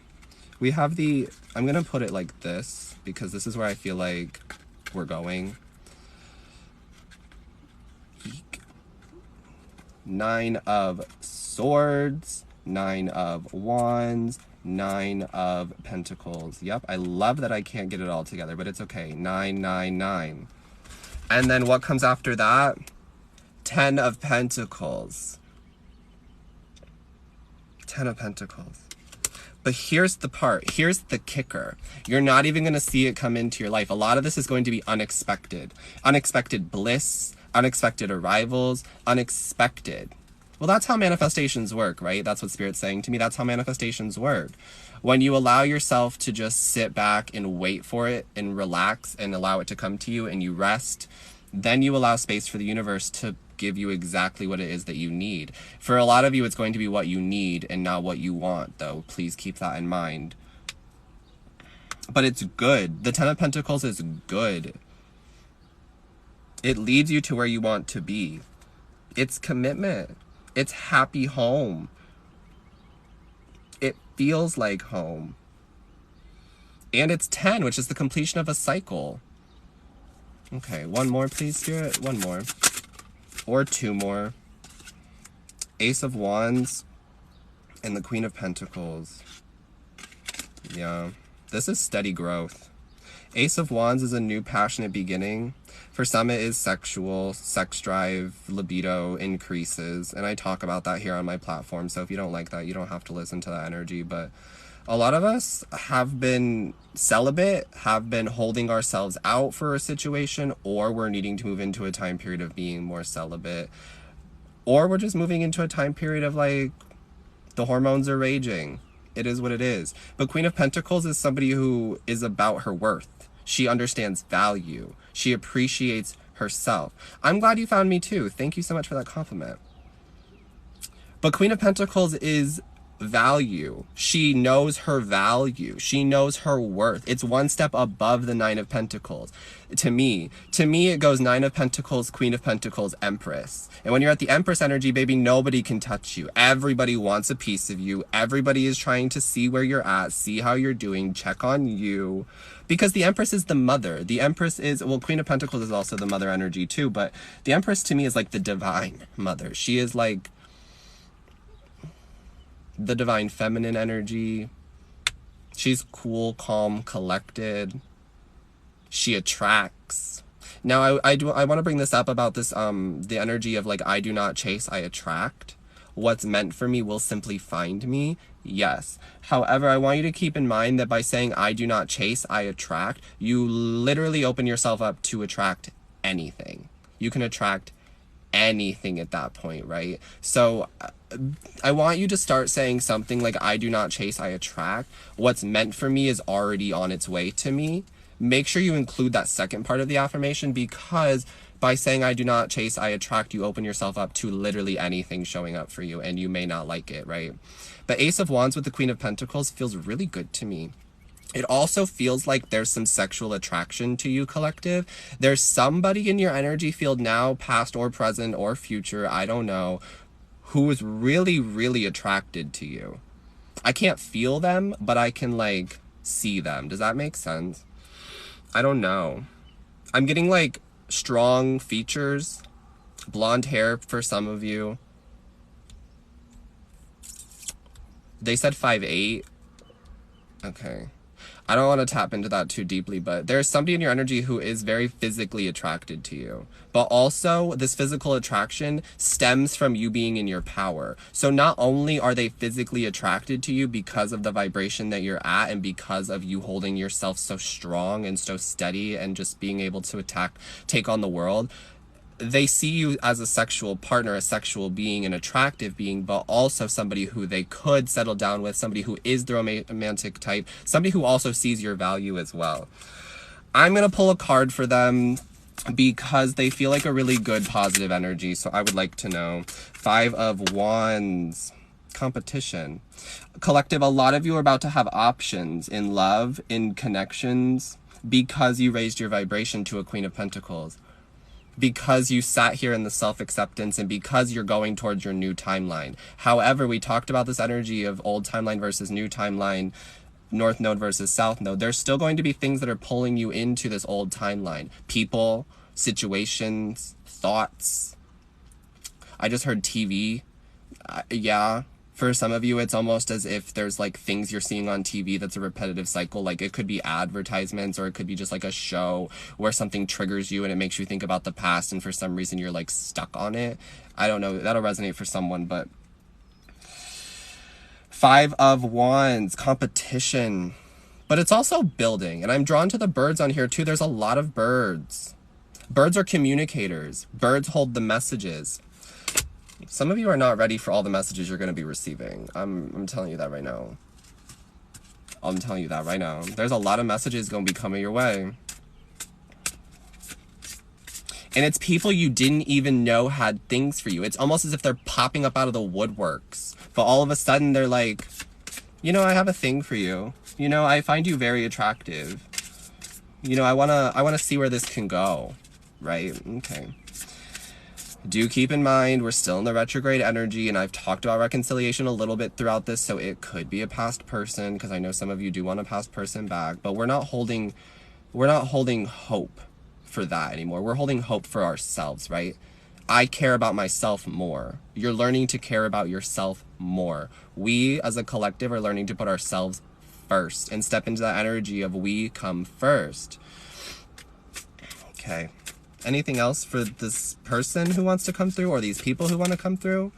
We have the, I'm going to put it like this because this is where I feel like we're going. 9 of Swords, 9 of Wands, 9 of Pentacles. Yep, I love that I can't get it all together, but it's okay. 999. And then what comes after that? 10 of Pentacles. 10 of Pentacles. But here's the part, here's the kicker. You're not even going to see it come into your life. A lot of this is going to be unexpected. Unexpected bliss, unexpected arrivals, unexpected. Well, that's how manifestations work, right? That's what Spirit's saying to me. That's how manifestations work. When you allow yourself to just sit back and wait for it and relax and allow it to come to you and you rest, then you allow space for the universe to give you exactly what it is that you need. For a lot of you, it's going to be what you need and not what you want, though. Please keep that in mind. But it's good. The 10 of Pentacles is good. It leads you to where you want to be. It's commitment. It's happy home. It feels like home. And it's 10, which is the completion of a cycle. Okay, one more, please, Spirit. One more. Or two more. Ace of Wands and the Queen of Pentacles. Yeah, this is steady growth. Ace of Wands is a new passionate beginning. For some it is sexual, sex drive, libido increases. And I talk about that here on my platform. So if you don't like that, you don't have to listen to that energy. But a lot of us have been celibate, have been holding ourselves out for a situation, or we're needing to move into a time period of being more celibate. Or we're just moving into a time period of like, the hormones are raging. It is what it is. But Queen of Pentacles is somebody who is about her worth. She understands value. She appreciates herself. I'm glad you found me too. Thank you so much for that compliment. But Queen of Pentacles is value. She knows her value. She knows her worth. It's one step above the 9 of Pentacles. To me, it goes 9 of Pentacles, Queen of Pentacles, Empress. And when you're at the Empress energy, baby, nobody can touch you. Everybody wants a piece of you. Everybody is trying to see where you're at, see how you're doing, check on you. Because the Empress is the mother. The Empress is, well, Queen of Pentacles is also the mother energy too, but the Empress to me is like the divine mother. She is like the divine feminine energy. She's cool, calm, collected. She attracts. Now, I want to bring this up about this, the energy of like, I do not chase, I attract. What's meant for me will simply find me. Yes. However, I want you to keep in mind that by saying I do not chase, I attract, you literally open yourself up to attract anything. You can attract anything at that point, right? So I want you to start saying something like, I do not chase, I attract. What's meant for me is already on its way to me. Make sure you include that second part of the affirmation, because by saying I do not chase, I attract, you open yourself up to literally anything showing up for you, and you may not like it, right? The Ace of Wands with the Queen of Pentacles feels really good to me. It also feels like there's some sexual attraction to you, collective. There's somebody in your energy field now, past or present or future, I don't know, who is really, really attracted to you. I can't feel them, but I can like see them. Does that make sense? I don't know. I'm getting like strong features, blonde hair for some of you. They said 5'8". Okay. I don't want to tap into that too deeply, but there's somebody in your energy who is very physically attracted to you. But also, this physical attraction stems from you being in your power. So not only are they physically attracted to you because of the vibration that you're at and because of you holding yourself so strong and so steady and just being able to take on the world, they see you as a sexual partner, a sexual being, an attractive being, but also somebody who they could settle down with, somebody who is the romantic type, somebody who also sees your value as well. I'm going to pull a card for them because they feel like a really good positive energy, so I would like to know. 5 of Wands. Competition. Collective, a lot of you are about to have options in love, in connections, because you raised your vibration to a Queen of Pentacles. Because you sat here in the self-acceptance and because you're going towards your new timeline. However, we talked about this energy of old timeline versus new timeline, north node versus south node. There's still going to be things that are pulling you into this old timeline. People, situations, thoughts. I just heard TV. Yeah. For some of you, it's almost as if there's like things you're seeing on TV that's a repetitive cycle. Like it could be advertisements, or it could be just like a show where something triggers you and it makes you think about the past, and for some reason you're like stuck on it. I don't know, that'll resonate for someone. But 5 of Wands, competition. But it's also building, and I'm drawn to the birds on here too. There's a lot of birds. Birds are communicators. Birds hold the messages. Some of you are not ready for all the messages you're going to be receiving. I'm telling you that right now. I'm telling you that right now. There's a lot of messages going to be coming your way. And it's people you didn't even know had things for you. It's almost as if they're popping up out of the woodworks. But all of a sudden they're like, you know, I have a thing for you. You know, I find you very attractive. You know, I wanna see where this can go. Right? Okay. Do keep in mind, we're still in the retrograde energy, and I've talked about reconciliation a little bit throughout this, so it could be a past person, because I know some of you do want a past person back, but we're not holding hope for that anymore. We're holding hope for ourselves, right? I care about myself more. You're learning to care about yourself more. We, as a collective, are learning to put ourselves first and step into that energy of we come first. Okay. Anything else for this person who wants to come through, or these people who want to come through?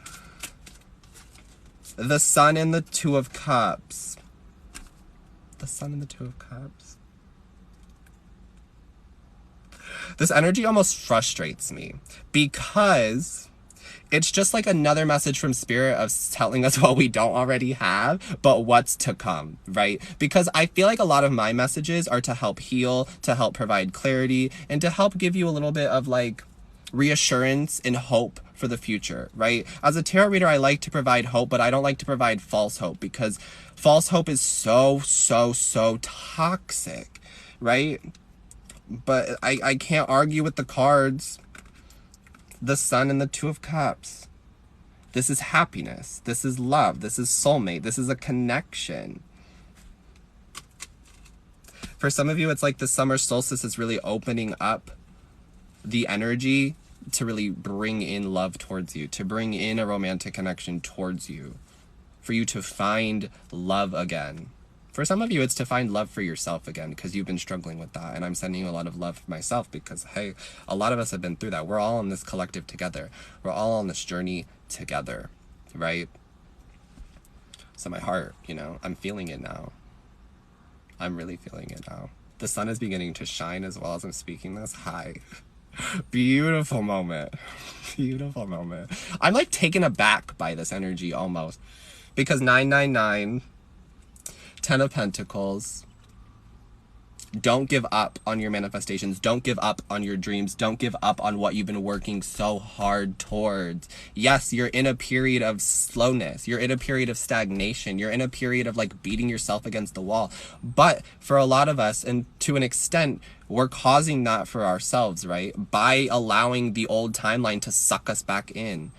The Sun and the Two of Cups. The Sun and the Two of Cups. This energy almost frustrates me because it's just like another message from Spirit of telling us what we don't already have, but what's to come, right? Because I feel like a lot of my messages are to help heal, to help provide clarity, and to help give you a little bit of like reassurance and hope for the future, right? As a tarot reader, I like to provide hope, but I don't like to provide false hope, because false hope is so toxic, right? But I can't argue with the cards. The Sun and the Two of Cups. This is happiness. This is love. This is soulmate. This is a connection. For some of you, it's like the summer solstice is really opening up the energy to really bring in love towards you, to bring in a romantic connection towards you, for you to find love again. For some of you, it's to find love for yourself again, because you've been struggling with that. And I'm sending you a lot of love for myself because, hey, a lot of us have been through that. We're all on this collective together. We're all on this journey together, right? So my heart, you know, I'm feeling it now. I'm really feeling it now. The sun is beginning to shine as well as I'm speaking this. Hi. Beautiful moment. Beautiful moment. I'm like taken aback by this energy almost. Because 999, 10 of Pentacles. Don't give up on your manifestations. Don't give up on your dreams. Don't give up on what you've been working so hard towards. Yes, you're in a period of slowness. You're in a period of stagnation. You're in a period of like beating yourself against the wall. But for a lot of us, and to an extent, we're causing that for ourselves, right? By allowing the old timeline to suck us back in.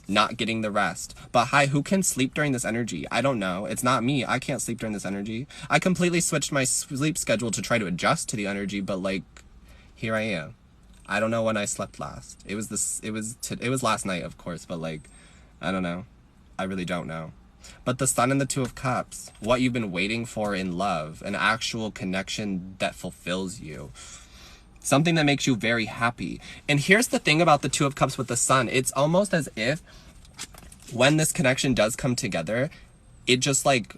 Not getting the rest. But hi, who can sleep during this energy? I don't know. It's not me. I can't sleep during this energy. I completely switched my sleep schedule to try to adjust to the energy, but like, here I am. I don't know when I slept last. It was last night, of course, but like, I don't know. I really don't know. But the Sun and the Two of Cups, what you've been waiting for in love, an actual connection that fulfills you. Something that makes you very happy. And here's the thing about the Two of Cups with the Sun. It's almost as if when this connection does come together, it just like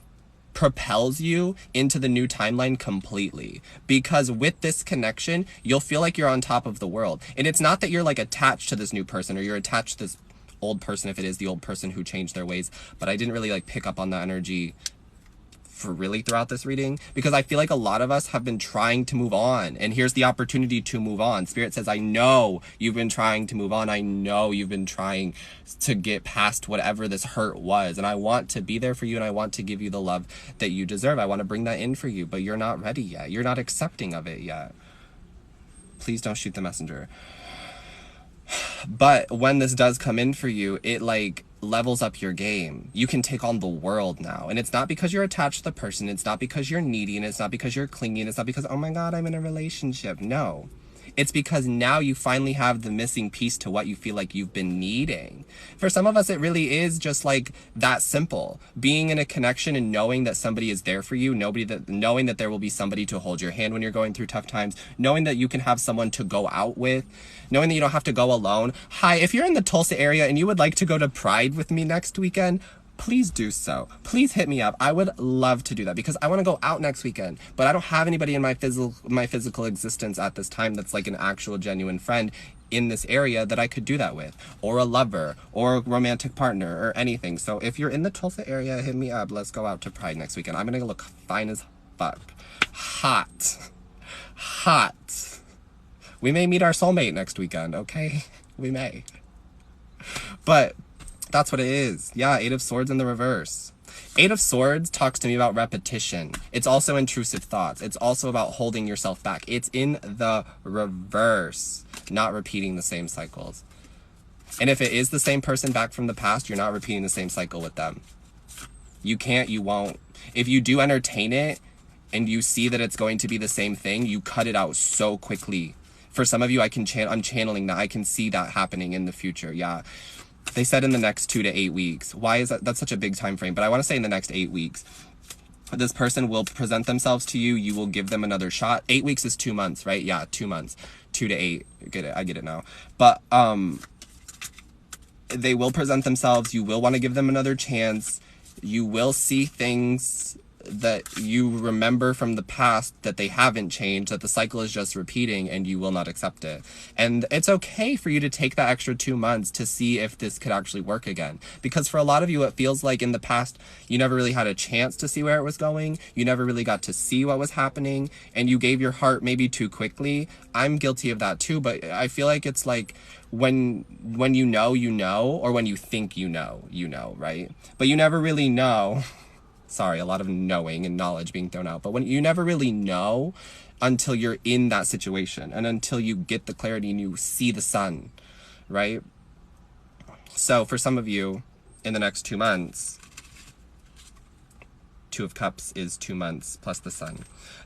propels you into the new timeline completely. Because with this connection, you'll feel like you're on top of the world. And it's not that you're like attached to this new person or you're attached to this old person if it is the old person who changed their ways. But I didn't really like pick up on that energy for really throughout this reading, because I feel like a lot of us have been trying to move on, and here's the opportunity to move on. Spirit says, I know you've been trying to move on. I know you've been trying to get past whatever this hurt was, and I want to be there for you, and I want to give you the love that you deserve. I want to bring that in for you, but you're not ready yet. You're not accepting of it yet. Please don't shoot the messenger. But when this does come in for you, it like levels up your game. You can take on the world now. And it's not because you're attached to the person. It's not because you're needy. And it's not because you're clingy. And it's not because, oh my God, I'm in a relationship. No. It's because now you finally have the missing piece to what you feel like you've been needing. For some of us, it really is just like that simple. Being in a connection and knowing that somebody is there for you, knowing that there will be somebody to hold your hand when you're going through tough times, knowing that you can have someone to go out with, knowing that you don't have to go alone. Hi, if you're in the Tulsa area and you would like to go to Pride with me next weekend, please do so. Please hit me up. I would love to do that because I want to go out next weekend, but I don't have anybody in my physical existence at this time that's like an actual genuine friend in this area that I could do that with, or a lover, or a romantic partner, or anything. So if you're in the Tulsa area, hit me up. Let's go out to Pride next weekend. I'm gonna look fine as fuck. Hot. We may meet our soulmate next weekend, okay? We may. But that's what it is. Yeah, Eight of Swords in the reverse. Eight of Swords talks to me about repetition. It's also intrusive thoughts. It's also about holding yourself back. It's in the reverse, not repeating the same cycles. And if it is the same person back from the past, you're not repeating the same cycle with them. You can't, you won't. If you do entertain it and you see that it's going to be the same thing, you cut it out so quickly. For some of you, I'm channeling that. I can see that happening in the future. Yeah. They said in the next 2 to 8 weeks. Why is that? That's such a big time frame. But I want to say in the next 8 weeks, this person will present themselves to you. You will give them another shot. 8 weeks is 2 months, right? Yeah, 2 months. 2 to 8. Get it? I get it now. But they will present themselves. You will want to give them another chance. You will see things that you remember from the past that they haven't changed, that the cycle is just repeating, and you will not accept it. And it's okay for you to take that extra 2 months to see if this could actually work again. Because for a lot of you, it feels like in the past, you never really had a chance to see where it was going. You never really got to see what was happening, and you gave your heart maybe too quickly. I'm guilty of that too, but I feel like it's like when you know, or when you think you know, right? But you never really know. Sorry, a lot of knowing and knowledge being thrown out. But when you never really know until you're in that situation and until you get the clarity and you see the sun, right? So for some of you in the next 2 months, Two of Cups is 2 months plus the sun.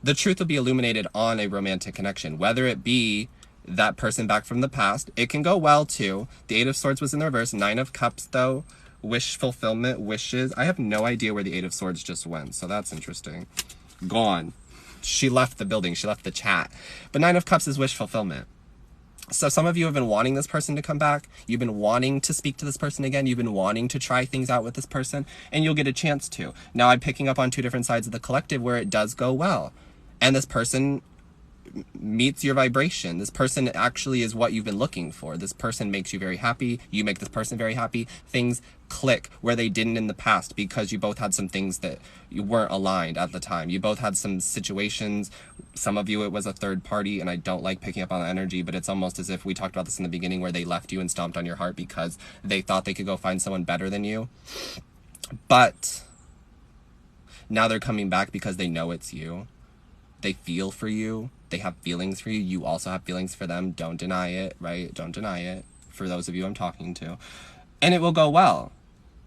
The truth will be illuminated on a romantic connection, whether it be that person back from the past. It can go well too. The Eight of Swords was in the reverse. 9 of Cups though Wish fulfillment, wishes. I have no idea where the Eight of Swords just went, so that's interesting. Gone. She left the building. She left the chat. But Nine of Cups is wish fulfillment. So some of you have been wanting this person to come back. You've been wanting to speak to this person again. You've been wanting to try things out with this person, and you'll get a chance to. Now I'm picking up on two different sides of the collective where it does go well. And this person meets your vibration. This person actually is what you've been looking for. This person makes you very happy. You make this person very happy. Things click where they didn't in the past because you both had some things that you weren't aligned at the time. You both had some situations. Some of you, it was a third party, and I don't like picking up on the energy, but it's almost as if we talked about this in the beginning where they left you and stomped on your heart because they thought they could go find someone better than you. But now they're coming back because they know it's you. They feel for you. They have feelings for you. You also have feelings for them. Don't deny it, right? Don't deny it, for those of you I'm talking to. And it will go well.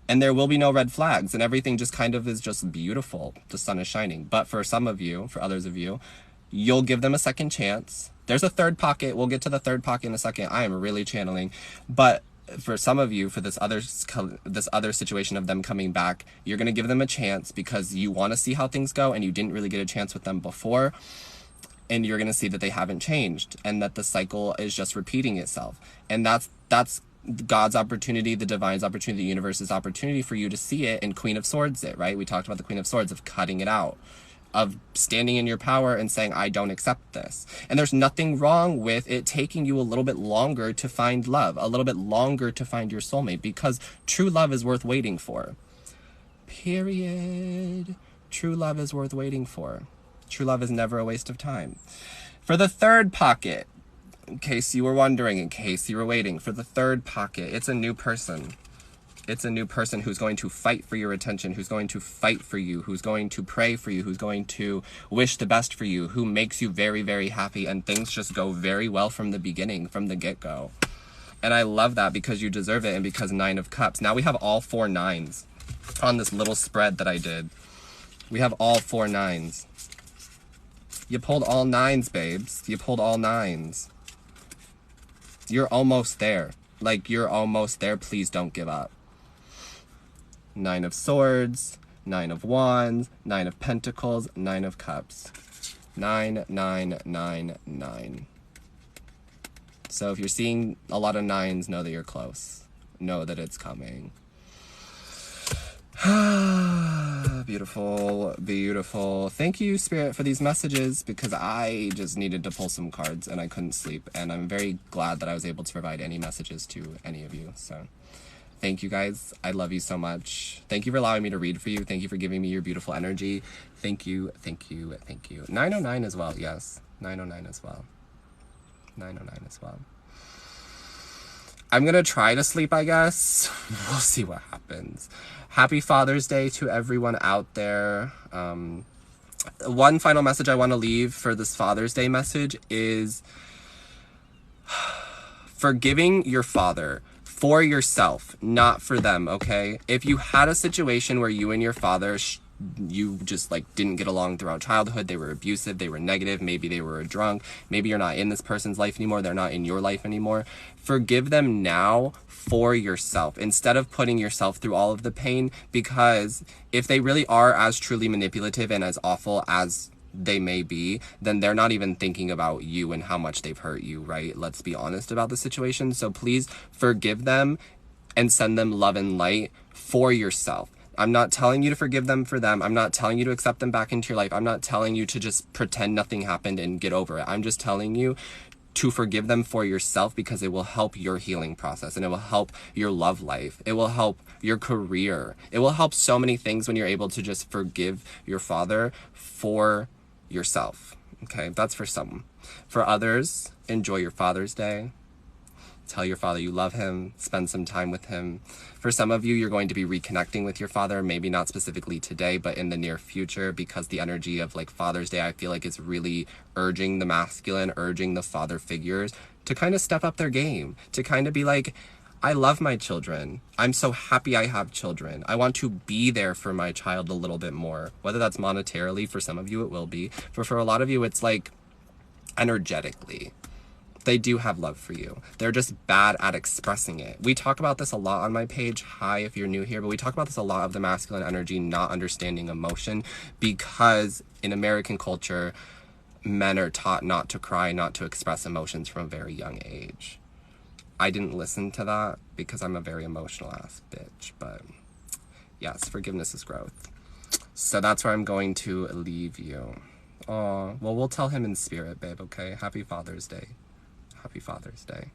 And there will be no red flags. And everything just kind of is just beautiful. The sun is shining. But for some of you, for others of you, you'll give them a second chance. There's a third pocket. We'll get to the third pocket in a second. I am really channeling. But for some of you, for this other situation of them coming back, you're going to give them a chance because you want to see how things go and you didn't really get a chance with them before. And you're going to see that they haven't changed and that the cycle is just repeating itself. And that's God's opportunity, the divine's opportunity, the universe's opportunity for you to see it. And Queen of Swords it, right? We talked about the Queen of Swords, of cutting it out, of standing in your power and saying, I don't accept this. And there's nothing wrong with it taking you a little bit longer to find love, a little bit longer to find your soulmate, because true love is worth waiting for. Period. True love is worth waiting for. True love is never a waste of time. For the third pocket, in case you were wondering, in case you were waiting, for the third pocket, it's a new person. It's a new person who's going to fight for your attention, who's going to fight for you, who's going to pray for you, who's going to wish the best for you, who makes you very, very happy, and things just go very well from the beginning, from the get-go. And I love that because you deserve it and because Nine of Cups. Now we have all 4 nines on this little spread that I did. We have all 4 nines. You pulled all 9s, babes. You pulled all 9s. You're almost there. Like, you're almost there. Please don't give up. 9 of Swords, 9 of Wands, 9 of Pentacles, 9 of Cups. 9, 9, 9, 9. So if you're seeing a lot of 9s, know that you're close. Know that it's coming. Beautiful, beautiful. Thank you, Spirit, for these messages, because I just needed to pull some cards and I couldn't sleep. And I'm very glad that I was able to provide any messages to any of you. So thank you, guys. I love you so much. Thank you for allowing me to read for you. Thank you for giving me your beautiful energy. Thank you, thank you, thank you. 909 as well, yes. 909 as well. 909 as well. I'm gonna try to sleep, I guess. We'll see what happens. Happy Father's Day to everyone out there. One final message I want to leave for this Father's Day message is forgiving your father for yourself, not for them, okay? If you had a situation where you and your father, you just like didn't get along throughout childhood, they were abusive, they were negative, maybe they were a drunk, maybe you're not in this person's life anymore, they're not in your life anymore, forgive them now for yourself instead of putting yourself through all of the pain, because if they really are as truly manipulative and as awful as they may be, then they're not even thinking about you and how much they've hurt you, right? Let's be honest about the situation. So please forgive them and send them love and light for yourself. I'm not telling you to forgive them for them. I'm not telling you to accept them back into your life. I'm not telling you to just pretend nothing happened and get over it. I'm just telling you to forgive them for yourself, because it will help your healing process and it will help your love life. It will help your career. It will help so many things when you're able to just forgive your father for yourself. Okay, that's for some. For others, enjoy your Father's Day. Tell your father you love him. Spend some time with him. For some of you, you're going to be reconnecting with your father, maybe not specifically today, but in the near future, because the energy of like Father's Day, I feel like is really urging the masculine, urging the father figures to kind of step up their game, to kind of be like, I love my children. I'm so happy I have children. I want to be there for my child a little bit more, whether that's monetarily. For some of you, it will be. For a lot of you, it's like energetically. They do have love for you. They're just bad at expressing it. We talk about this a lot on my page. Hi, if you're new here, but we talk about this a lot of the masculine energy not understanding emotion, because in American culture, men are taught not to cry, not to express emotions from a very young age. I didn't listen to that because I'm a very emotional ass bitch, but yes, forgiveness is growth. So that's where I'm going to leave you. Oh, well, we'll tell him in spirit, babe, okay? Happy Father's Day. Happy Father's Day.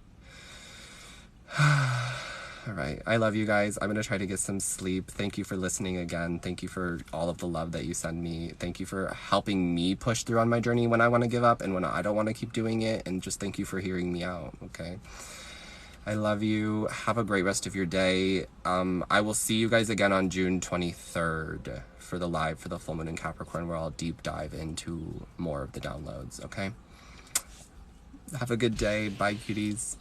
All right. I love you guys. I'm going to try to get some sleep. Thank you for listening again. Thank you for all of the love that you send me. Thank you for helping me push through on my journey when I want to give up and when I don't want to keep doing it. And just thank you for hearing me out, okay? I love you. Have a great rest of your day. I will see you guys again on June 23rd for the live for the full moon in Capricorn, where I'll deep dive into more of the downloads, okay? Have a good day. Bye, cuties.